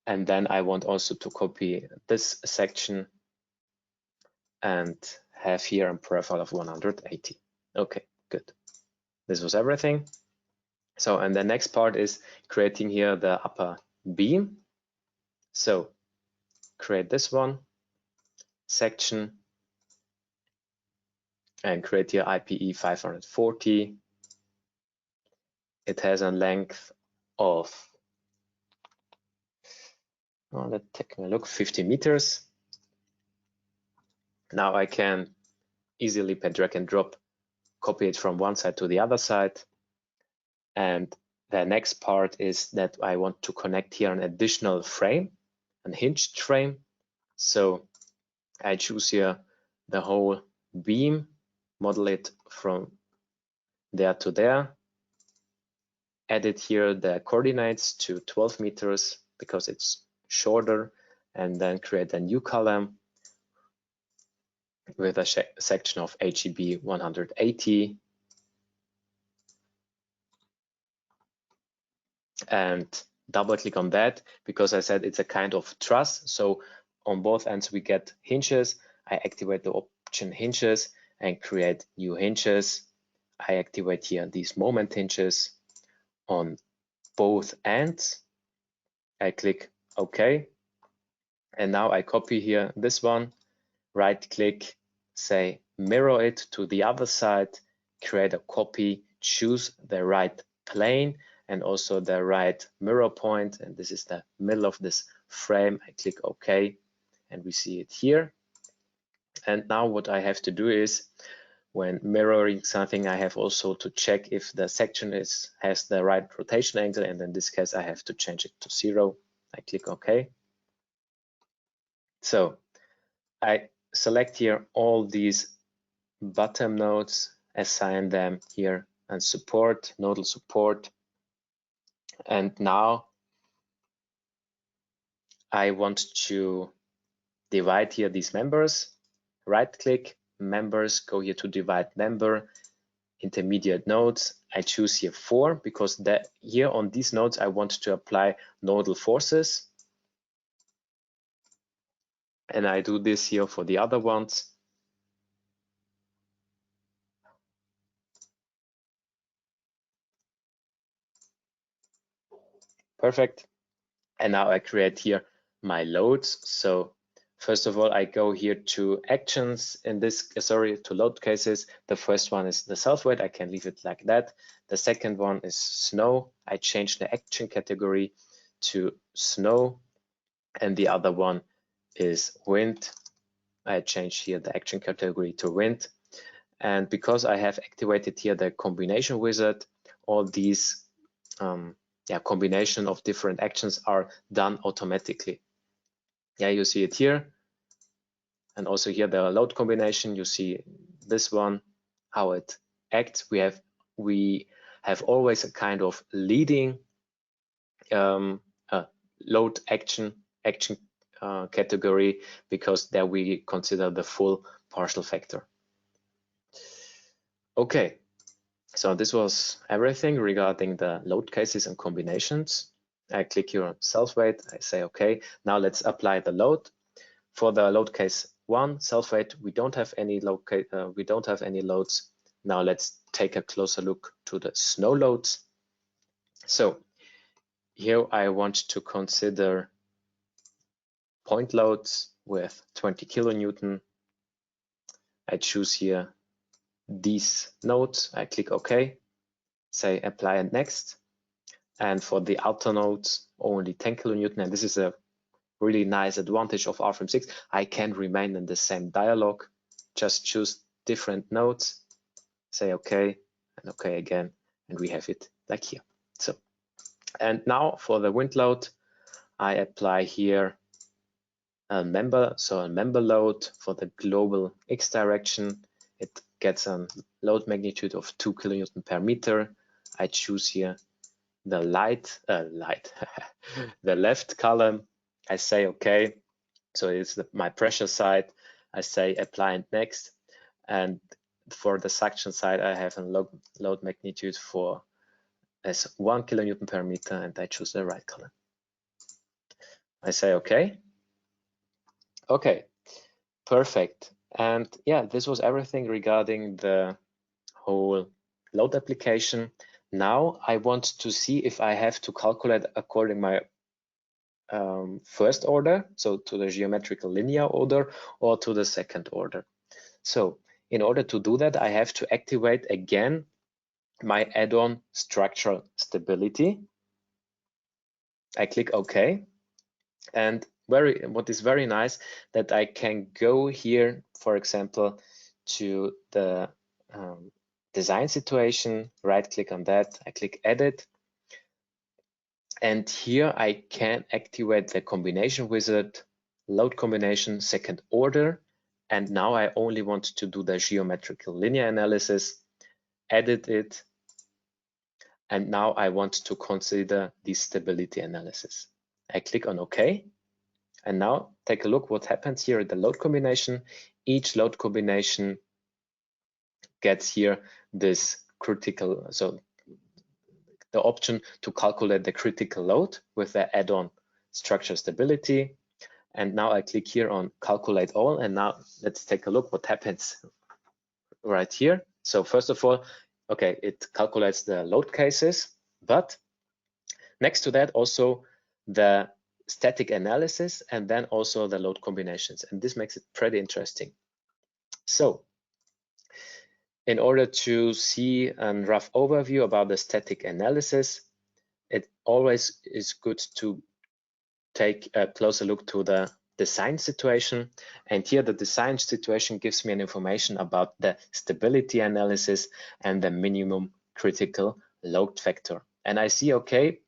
And then I want also to copy this section and have here a profile of 180. Okay, good. This was everything. So, and the next part is creating here the upper beam. So create this one section and create here IPE 540. It has a length of, let's take a look, 50 meters. Now I can easily by drag and drop copy it from one side to the other side. And the next part is that I want to connect here an additional frame, an hinged frame. So I choose here the whole beam, model it from there to there, edit here the coordinates to 12 meters because it's shorter, and then create a new column with a section of HEB 180. And double click on that because I said it's a kind of truss. So on both ends we get hinges. I activate the option hinges and create new hinges. I activate here these moment hinges on both ends. I click OK. And now I copy here this one, right click, say mirror it to the other side, create a copy, choose the right plane and also the right mirror point. And this is the middle of this frame. I click OK and we see it here. And now what I have to do is when mirroring something, I have also to check if the section has the right rotation angle. And in this case, I have to change it to 0. I click OK. So I select here all these bottom nodes, assign them here and support, nodal support. And now I want to divide here these members. Right click, members, go here to divide member, intermediate nodes. I choose here 4 because here on these nodes I want to apply nodal forces. And I do this here for the other ones. Perfect. And now I create here my loads. So first of all, I go here to actions in this, to load cases. The first one is the self-weight. I can leave it like that. The second one is snow. I change the action category to snow. And the other one is wind. I change here the action category to wind. And because I have activated here the combination wizard, all these combination of different actions are done automatically. Yeah, you see it here. And also here the load combination, you see this one, how it acts. We have always a kind of leading load action category because there we consider the full partial factor. Okay, so this was everything regarding the load cases and combinations. I click here on self-weight, I say okay. Now let's apply the load. For the load case 1, self-weight, we don't have any loads. Now let's take a closer look to the snow loads. So here I want to consider point loads with 20 kilonewton. I choose here these nodes. I click OK, say apply and next. And for the outer nodes, only 10 kilonewton. And this is a really nice advantage of RFEM 6. I can remain in the same dialog, just choose different nodes, say OK, and OK again, and we have it like here. So, and now for the wind load, I apply here a member, so a member load for the global X direction. It gets a load magnitude of 2 kilonewton per meter. I choose here the the left column. I say okay, so it's my pressure side. I say apply and next, and for the suction side I have a load magnitude for as 1 kilonewton per meter, and I choose the right column. I say okay. Okay, perfect. And yeah, this was everything regarding the whole load application. Now I want to see if I have to calculate according my first order, so to the geometrical linear order, or to the second order. So in order to do that, I have to activate again my add-on structural stability. I click OK, and what is very nice that I can go here, for example, to the design situation, right click on that, I click edit, and here I can activate the combination wizard, load combination, second order, and now I only want to do the geometrical linear analysis, edit it, and now I want to consider the stability analysis. I click on OK, and now take a look what happens here at the load combination. Each load combination gets here this critical, so the option to calculate the critical load with the add-on structure stability. And now I click here on calculate all, and now let's take a look what happens right here. So first of all, okay, it calculates the load cases, but next to that also the static analysis and then also the load combinations, and this makes it pretty interesting. So in order to see a rough overview about the static analysis, it always is good to take a closer look to the design situation. And here the design situation gives me an information about the stability analysis and the minimum critical load factor. And I see, okay,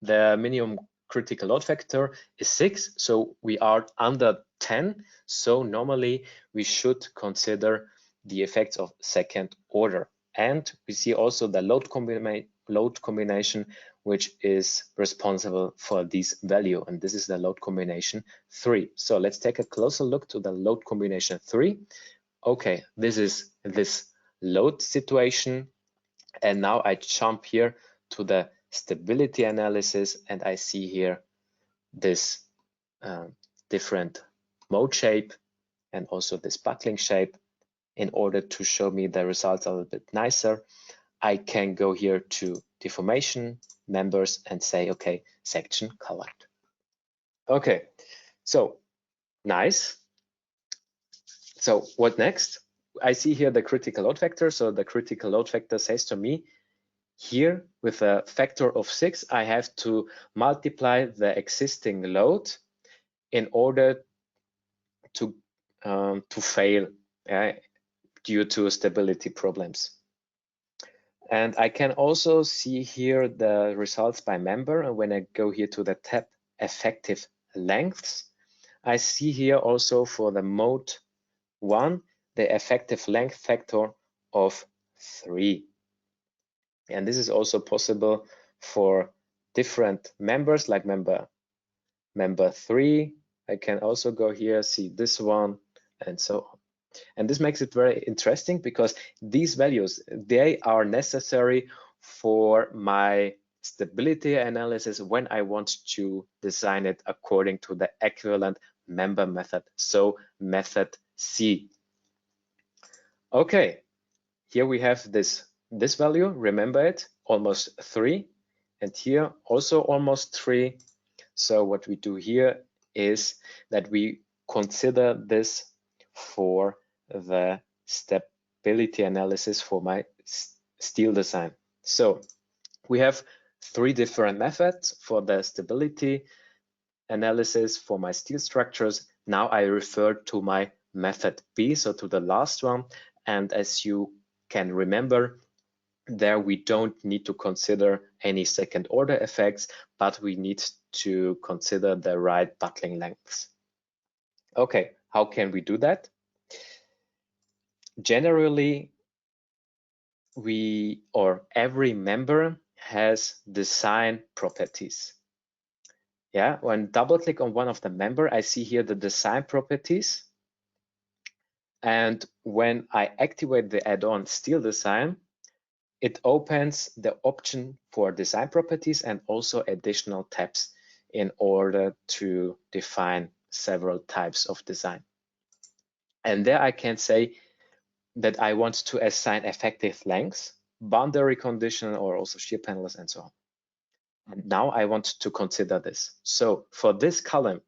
the minimum critical load factor is 6, so we are under 10. So normally we should consider the effects of second order. And we see also the load combination, which is responsible for this value, and this is the load combination 3. So let's take a closer look to the load combination 3. Okay, this is this load situation, and now I jump here to the stability analysis, and I see here this different mode shape and also this buckling shape. In order to show me the results a little bit nicer, I can go here to deformation, members, and say, okay, section colored. Okay, so nice. So what next? I see here the critical load factor. So the critical load factor says to me, here with a factor of 6, I have to multiply the existing load in order to fail due to stability problems. And I can also see here the results by member. And when I go here to the tab effective lengths, I see here also for the mode 1, the effective length factor of 3. And this is also possible for different members, like member 3. I can also go here, see this one, and so on. And this makes it very interesting because these values, they are necessary for my stability analysis when I want to design it according to the equivalent member method, so method C. Okay, here we have this value, remember it, almost 3, and here also almost 3. So what we do here is that we consider this for the stability analysis for my steel design. So we have 3 different methods for the stability analysis for my steel structures. Now I refer to my method B, so to the last one. And as you can remember, there we don't need to consider any second order effects, but we need to consider the right buckling lengths. Okay, how can we do that? Generally, every member has design properties. Yeah, when double click on one of the member, I see here the design properties. And when I activate the add-on Steel Design, it opens the option for design properties and also additional tabs in order to define several types of design. And there I can say that I want to assign effective lengths, boundary condition, or also shear panels and so on. And now I want to consider this. So for this column,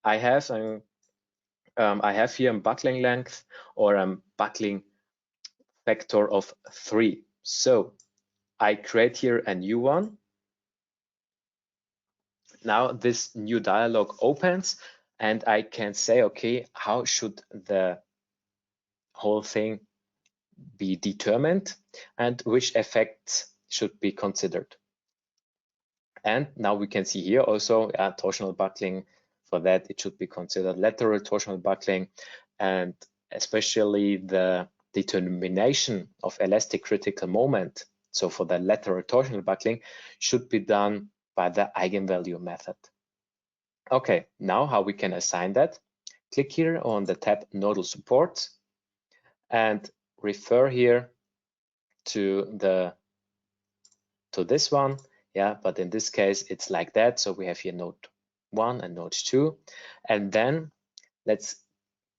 I have here a buckling length or a buckling factor of 3. So I create here a new one. Now this new dialog opens and I can say, okay, how should the whole thing be determined and which effects should be considered. And now we can see here also torsional buckling. For that, it should be considered lateral torsional buckling, and especially the determination of elastic critical moment. So for the lateral torsional buckling should be done by the eigenvalue method. Okay, now how we can assign that? Click here on the tab Nodal Supports and refer here to this one. Yeah, but in this case it's like that. So we have here node 1 and node 2, and then let's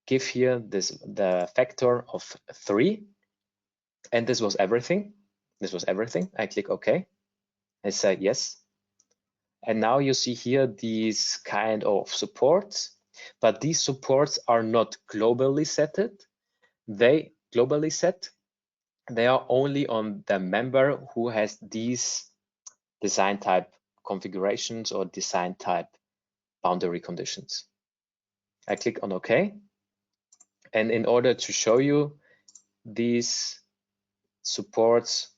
give here the factor of 3, and this was everything. I click OK. I say yes, and now you see here these kind of supports, but these supports are not globally set. They are only on the member who has these design type configurations or design type boundary conditions. I click on OK. And in order to show you these supports,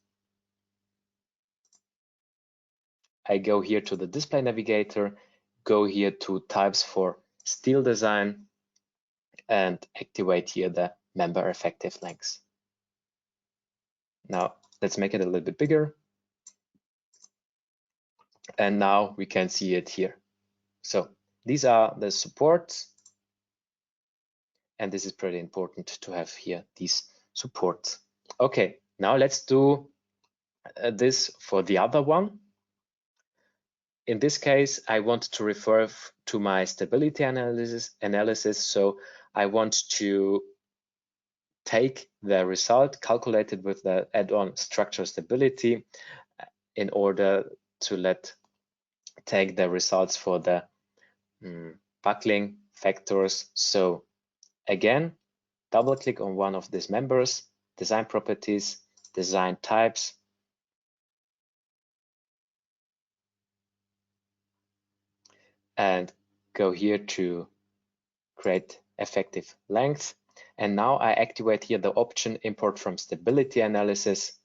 I go here to the display navigator, go here to types for steel design, and activate here the member effective lengths. Now let's make it a little bit bigger. And now we can see it here. So these are the supports. And this is pretty important to have here these supports. Okay, now let's do this for the other one. In this case, I want to refer to my stability analysis. So I want to take the result calculated with the add-on structure stability in order to take the results for the buckling factors. So again, double click on one of these members, design properties, design types, and go here to create effective length. And now I activate here the option import from stability analysis.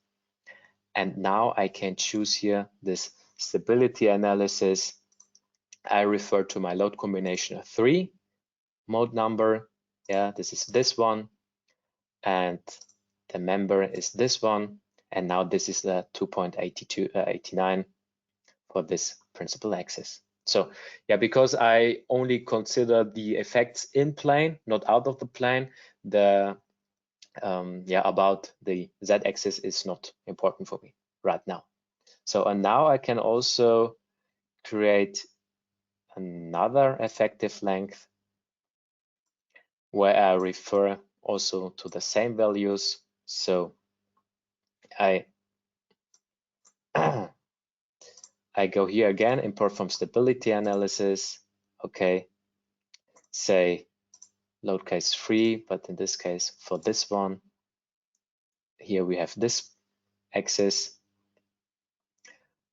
And now I can choose here this stability analysis. I refer to my load combination of 3, mode number. Yeah, this is this one. And the member is this one. And now this is the 2.89 for this principal axis. So yeah, because I only consider the effects in plane, not out of the plane, the about the z-axis is not important for me right now. So and now I can also create another effective length where I refer also to the same values. So I I go here again, import from stability analysis. Okay, say load case 3, but in this case for this one, here we have this axis,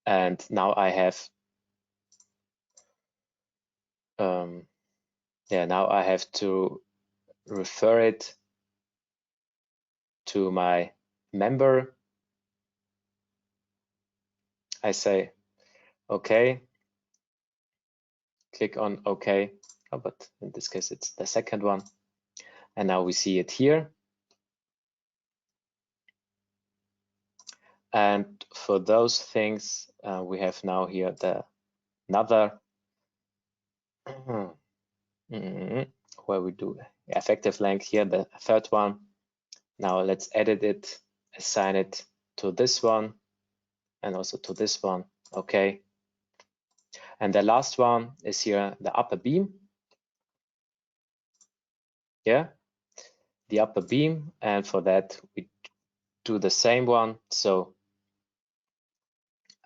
and now I have now I have to refer it to my member. I say okay, click on OK, but in this case it's the second one, and now we see it here. And for those things, we have now here another where we do effective length here, the third one. Now let's edit it, assign it to this one and also to this one. Okay. And the last one is here, the upper beam. Yeah, the upper beam. And for that, we do the same one. So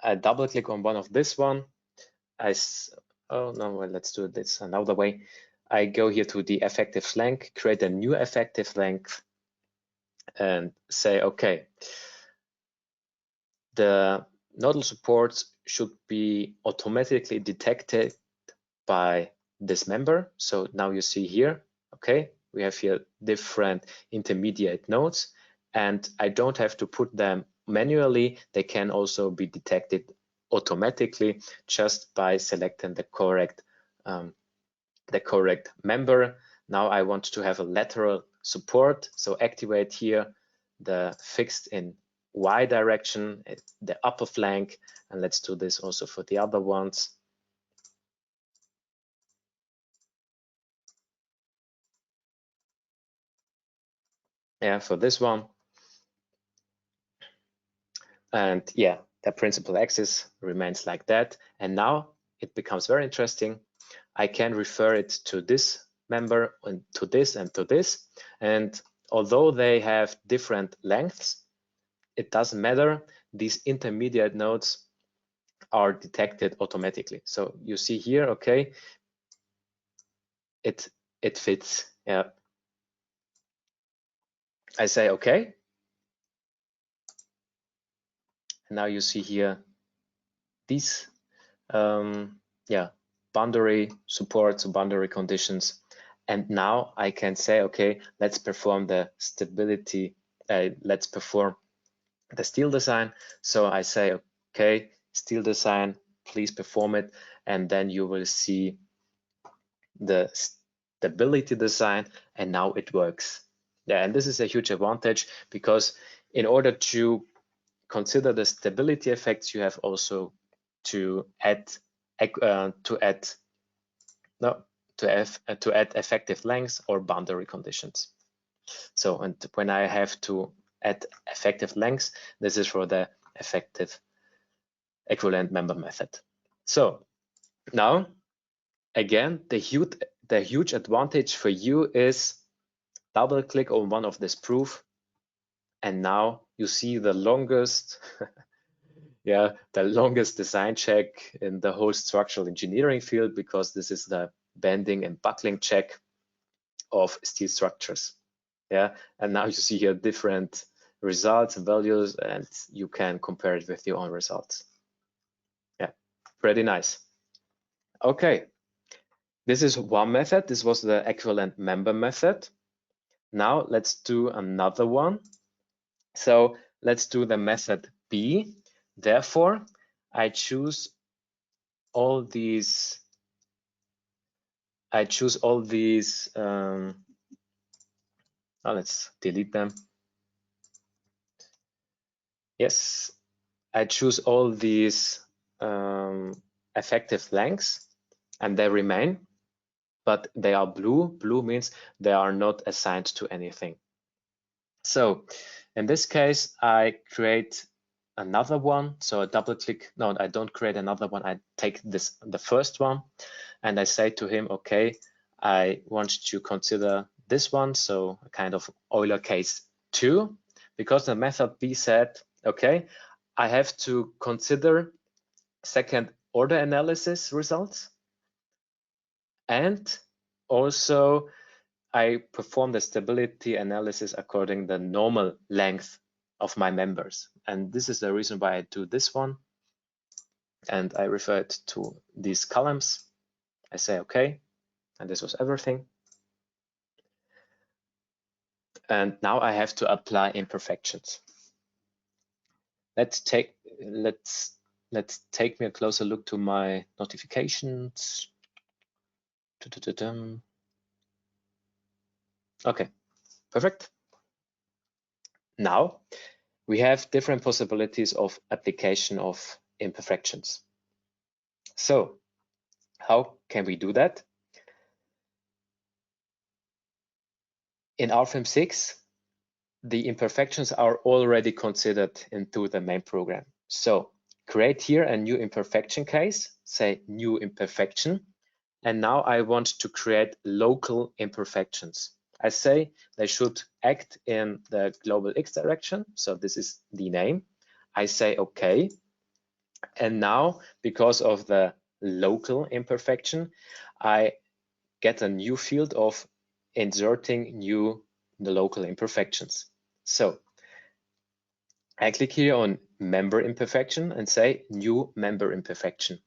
I double click on one of this one. Oh no, well, let's do this another way. I go here to the effective length, create a new effective length, and say, okay, the nodal supports should be automatically detected by this member. So now you see here, okay, we have here different intermediate nodes, and I don't have to put them manually. They can also be detected automatically just by selecting the correct member. Now I want to have a lateral support, so activate here the fixed in Y direction, the upper flank, and let's do this also for the other ones. Yeah, for this one. And yeah, the principal axis remains like that. And now it becomes very interesting. I can refer it to this member and to this and to this. And although they have different lengths, it doesn't matter. These intermediate nodes are detected automatically. So you see here, okay, it fits. Yeah. I say okay. And now you see here these boundary supports, boundary conditions. And now I can say, okay, let's perform the stability, let's perform the steel design. So I say, okay, steel design, please perform it. And then you will see the stability design, and now it works. Yeah, and this is a huge advantage because in order to consider the stability effects, you have also to add effective lengths or boundary conditions. So, and when I have to add effective lengths, this is for the effective equivalent member method. So now, again, the huge advantage for you is double click on one of this proof, and now you see the longest the longest design check in the whole structural engineering field, because this is the bending and buckling check of steel structures. Yeah, and now you see here different results and values, and you can compare it with your own results. Yeah, pretty nice. Okay, this is one method. This was the equivalent member method. Now let's do another one. So let's do the method B. Therefore, I choose all these. Let's delete them. Yes, I choose all these effective lengths. and they remain, but they are blue. Blue means they are not assigned to anything. So in this case, I create another one. So I double click. No, I don't create another one. I take the first one, and I say to him, okay, I want to consider this one. So a kind of Euler case 2, because the method B said, okay, I have to consider second order analysis results, and also I perform the stability analysis according the normal length of my members. And this is the reason why I do this one. And I refer it to these columns. I say, okay, and this was everything. And now I have to apply imperfections. Let's take me a closer look to my notifications. Okay, perfect. Now we have different possibilities of application of imperfections. So how can we do that? In RFEM 6, the imperfections are already considered into the main program. So create here a new imperfection case, say new imperfection. And now I want to create local imperfections. I say they should act in the global X direction. So this is the name. I say, okay. And now, because of the local imperfection, I get a new field of inserting the local imperfections. So I click here on member imperfection and say new member imperfection.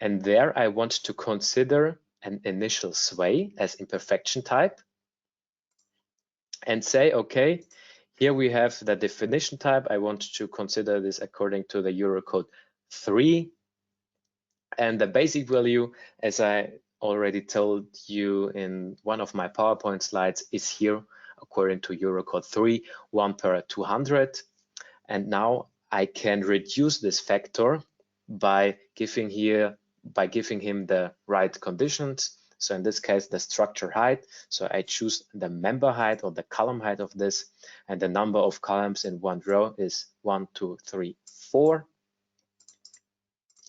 And there I want to consider an initial sway as imperfection type and say, okay, here we have the definition type. I want to consider this according to the Eurocode 3. And the basic value, as I already told you in one of my PowerPoint slides, is here according to Eurocode 3, 1/200. And now I can reduce this factor by giving him the right conditions. So in this case, the structure height. So I choose the member height or the column height of this, and the number of columns in one row is 1, 2, 3, 4.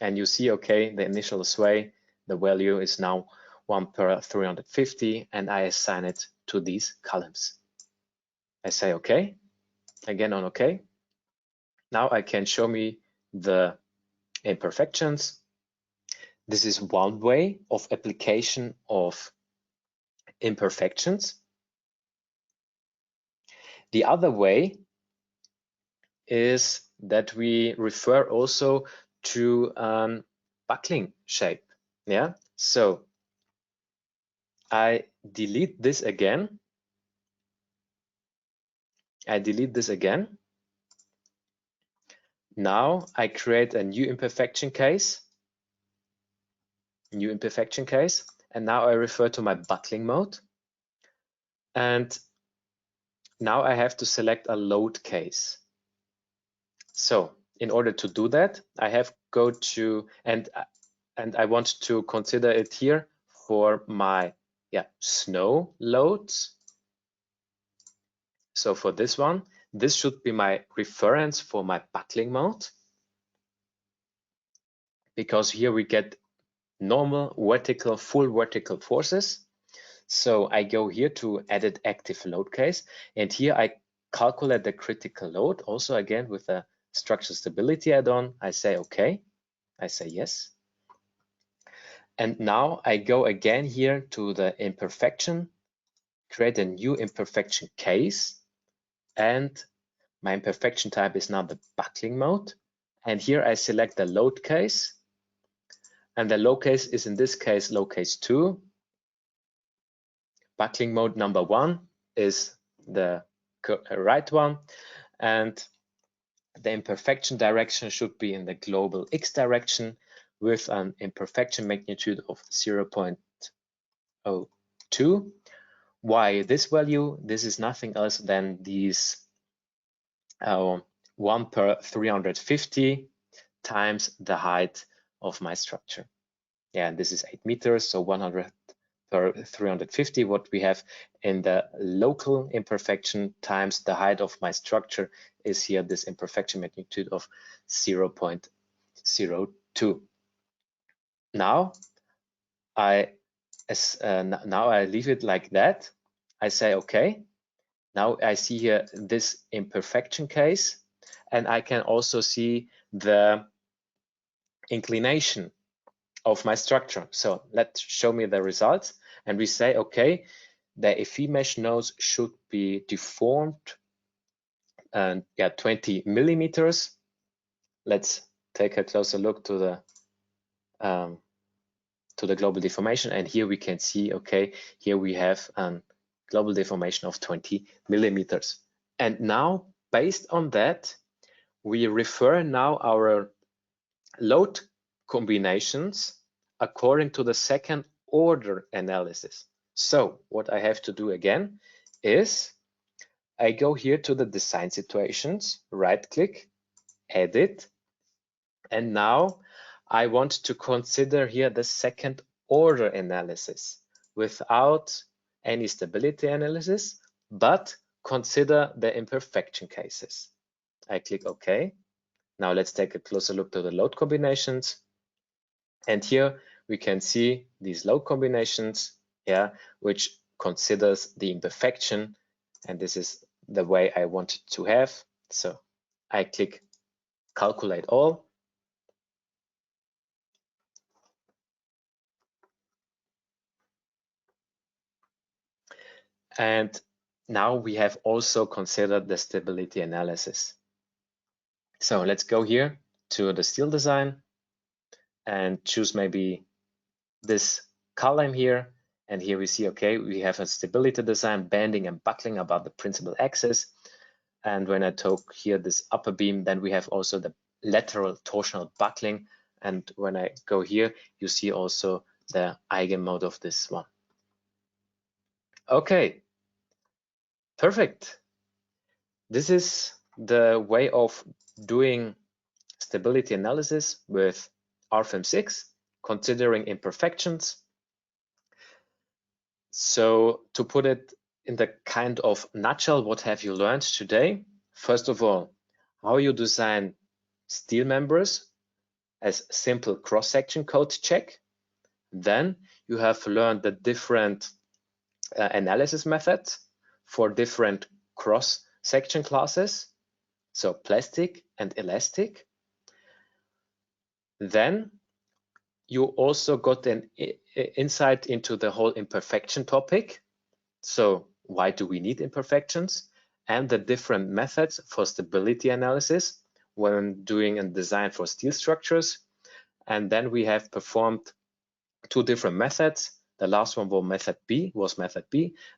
And you see, okay, the initial sway, the value is now 1/350, and I assign it to these columns. I say okay, again on okay. Now I can show me the imperfections. This is one way of application of imperfections. The other way is that we refer also to buckling shape. Yeah, so I delete this again. Now I create a new imperfection case. And now I refer to my buckling mode. And now I have to select a load case. So in order to do that, I have go to, and I want to consider it here for my snow loads. So for this one, this should be my reference for my buckling mode, because here we get normal vertical, full vertical forces. So I go here to edit active load case, and here I calculate the critical load, also again with a structure stability add-on. I say okay, I say yes. And now I go again here to the imperfection, create a new imperfection case, and my imperfection type is now the buckling mode. And here I select the load case, and the load case is in this case load case 2. Buckling mode number 1 is the right one, and the imperfection direction should be in the global X direction with an imperfection magnitude of 0.02. Why this value? This is nothing else than these 1/350 times the height of my structure. Yeah, and this is 8 meters, so 100 per 350. What we have in the local imperfection times the height of my structure is here this imperfection magnitude of 0.02. Now I leave it like that. I say okay. Now I see here this imperfection case, and I can also see the inclination of my structure. So let's show me the results, and we say okay, the FE mesh nodes should be deformed and 20 millimeters. Let's take a closer look to the global deformation, and here we can see okay, here we have a global deformation of 20 millimeters. And now based on that, we refer now our load combinations according to the second order analysis. So what I have to do again is I go here to the design situations, right click, edit, and now I want to consider here the second order analysis without any stability analysis, but consider the imperfection cases. I click OK. Now let's take a closer look to the load combinations. And here we can see these load combinations, which considers the imperfection. And this is the way I want it to have. So I click calculate all. And now we have also considered the stability analysis. So let's go here to the steel design and choose maybe this column here. And here we see, okay, we have a stability design, bending and buckling about the principal axis. And when I took here this upper beam, then we have also the lateral torsional buckling. And when I go here, you see also the eigenmode of this one. Okay, perfect. This is the way of doing stability analysis with RFEM 6, considering imperfections. So to put it in the kind of nutshell, what have you learned today? First of all, how you design steel members as simple cross-section code check. Then you have learned the different analysis methods for different cross-section classes, so plastic and elastic. Then you also got an insight into the whole imperfection topic. So why do we need imperfections, and the different methods for stability analysis when doing a design for steel structures. And then we have performed two different methods. The last one was method B.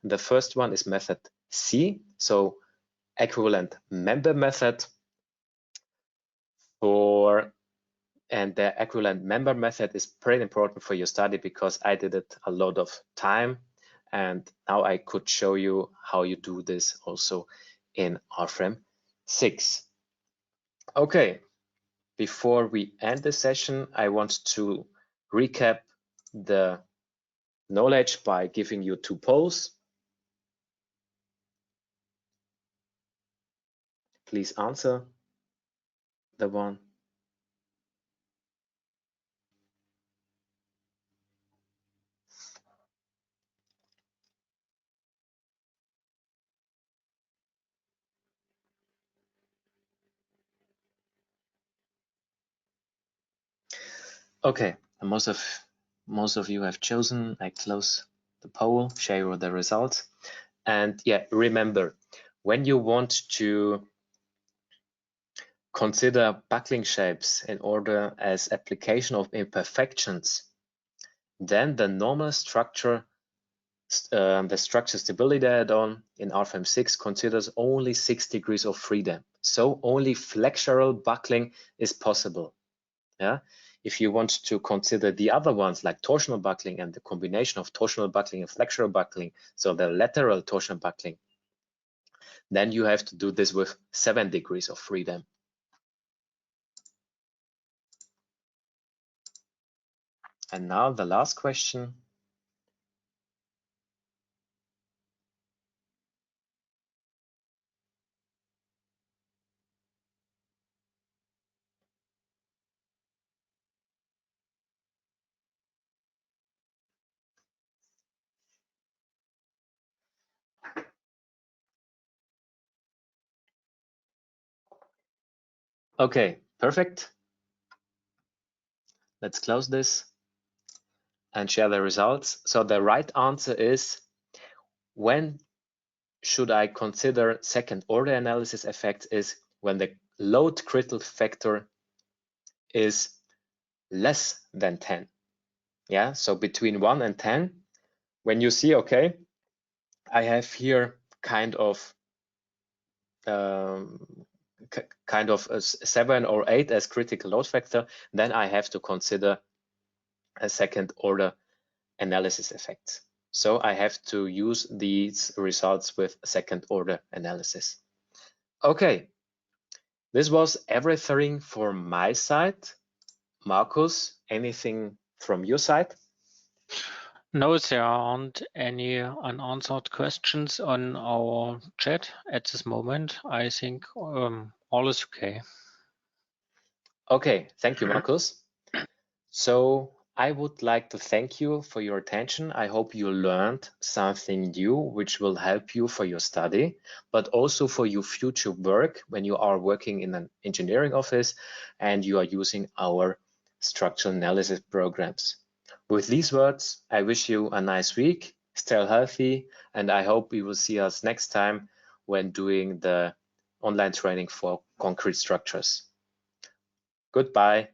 And the first one is method C, so equivalent member method. And the equivalent member method is pretty important for your study because I did it a lot of time, and now I could show you how you do this also in RFEM 6. Okay, before we end the session, I want to recap the knowledge by giving you two polls. Please answer the one. Okay, most of you have chosen. I close the poll, share the results. And yeah, remember, when you want to consider buckling shapes in order as application of imperfections, then the normal structure, the structure stability add-on in RFEM 6 considers only 6 degrees of freedom. So only flexural buckling is possible. Yeah. If you want to consider the other ones like torsional buckling and the combination of torsional buckling and flexural buckling, so the lateral torsional buckling, then you have to do this with 7 degrees of freedom. And now the last question. Okay, perfect. Let's close this and share the results. So the right answer is, when should I consider second order analysis effects, is when the load critical factor is less than 10. Yeah, so between 1 and 10, when you see, okay, I have here kind of a 7 or 8 as critical load factor, then I have to consider a second order analysis effect. So I have to use these results with second order analysis. Okay, this was everything from my side. Markus, anything from your side? No, there aren't any unanswered questions on our chat at this moment. I think all is okay. Okay, thank you, Markus. So I would like to thank you for your attention. I hope you learned something new which will help you for your study, but also for your future work when you are working in an engineering office and you are using our structural analysis programs. With these words, I wish you a nice week, stay healthy, and I hope you will see us next time when doing the online training for concrete structures. Goodbye.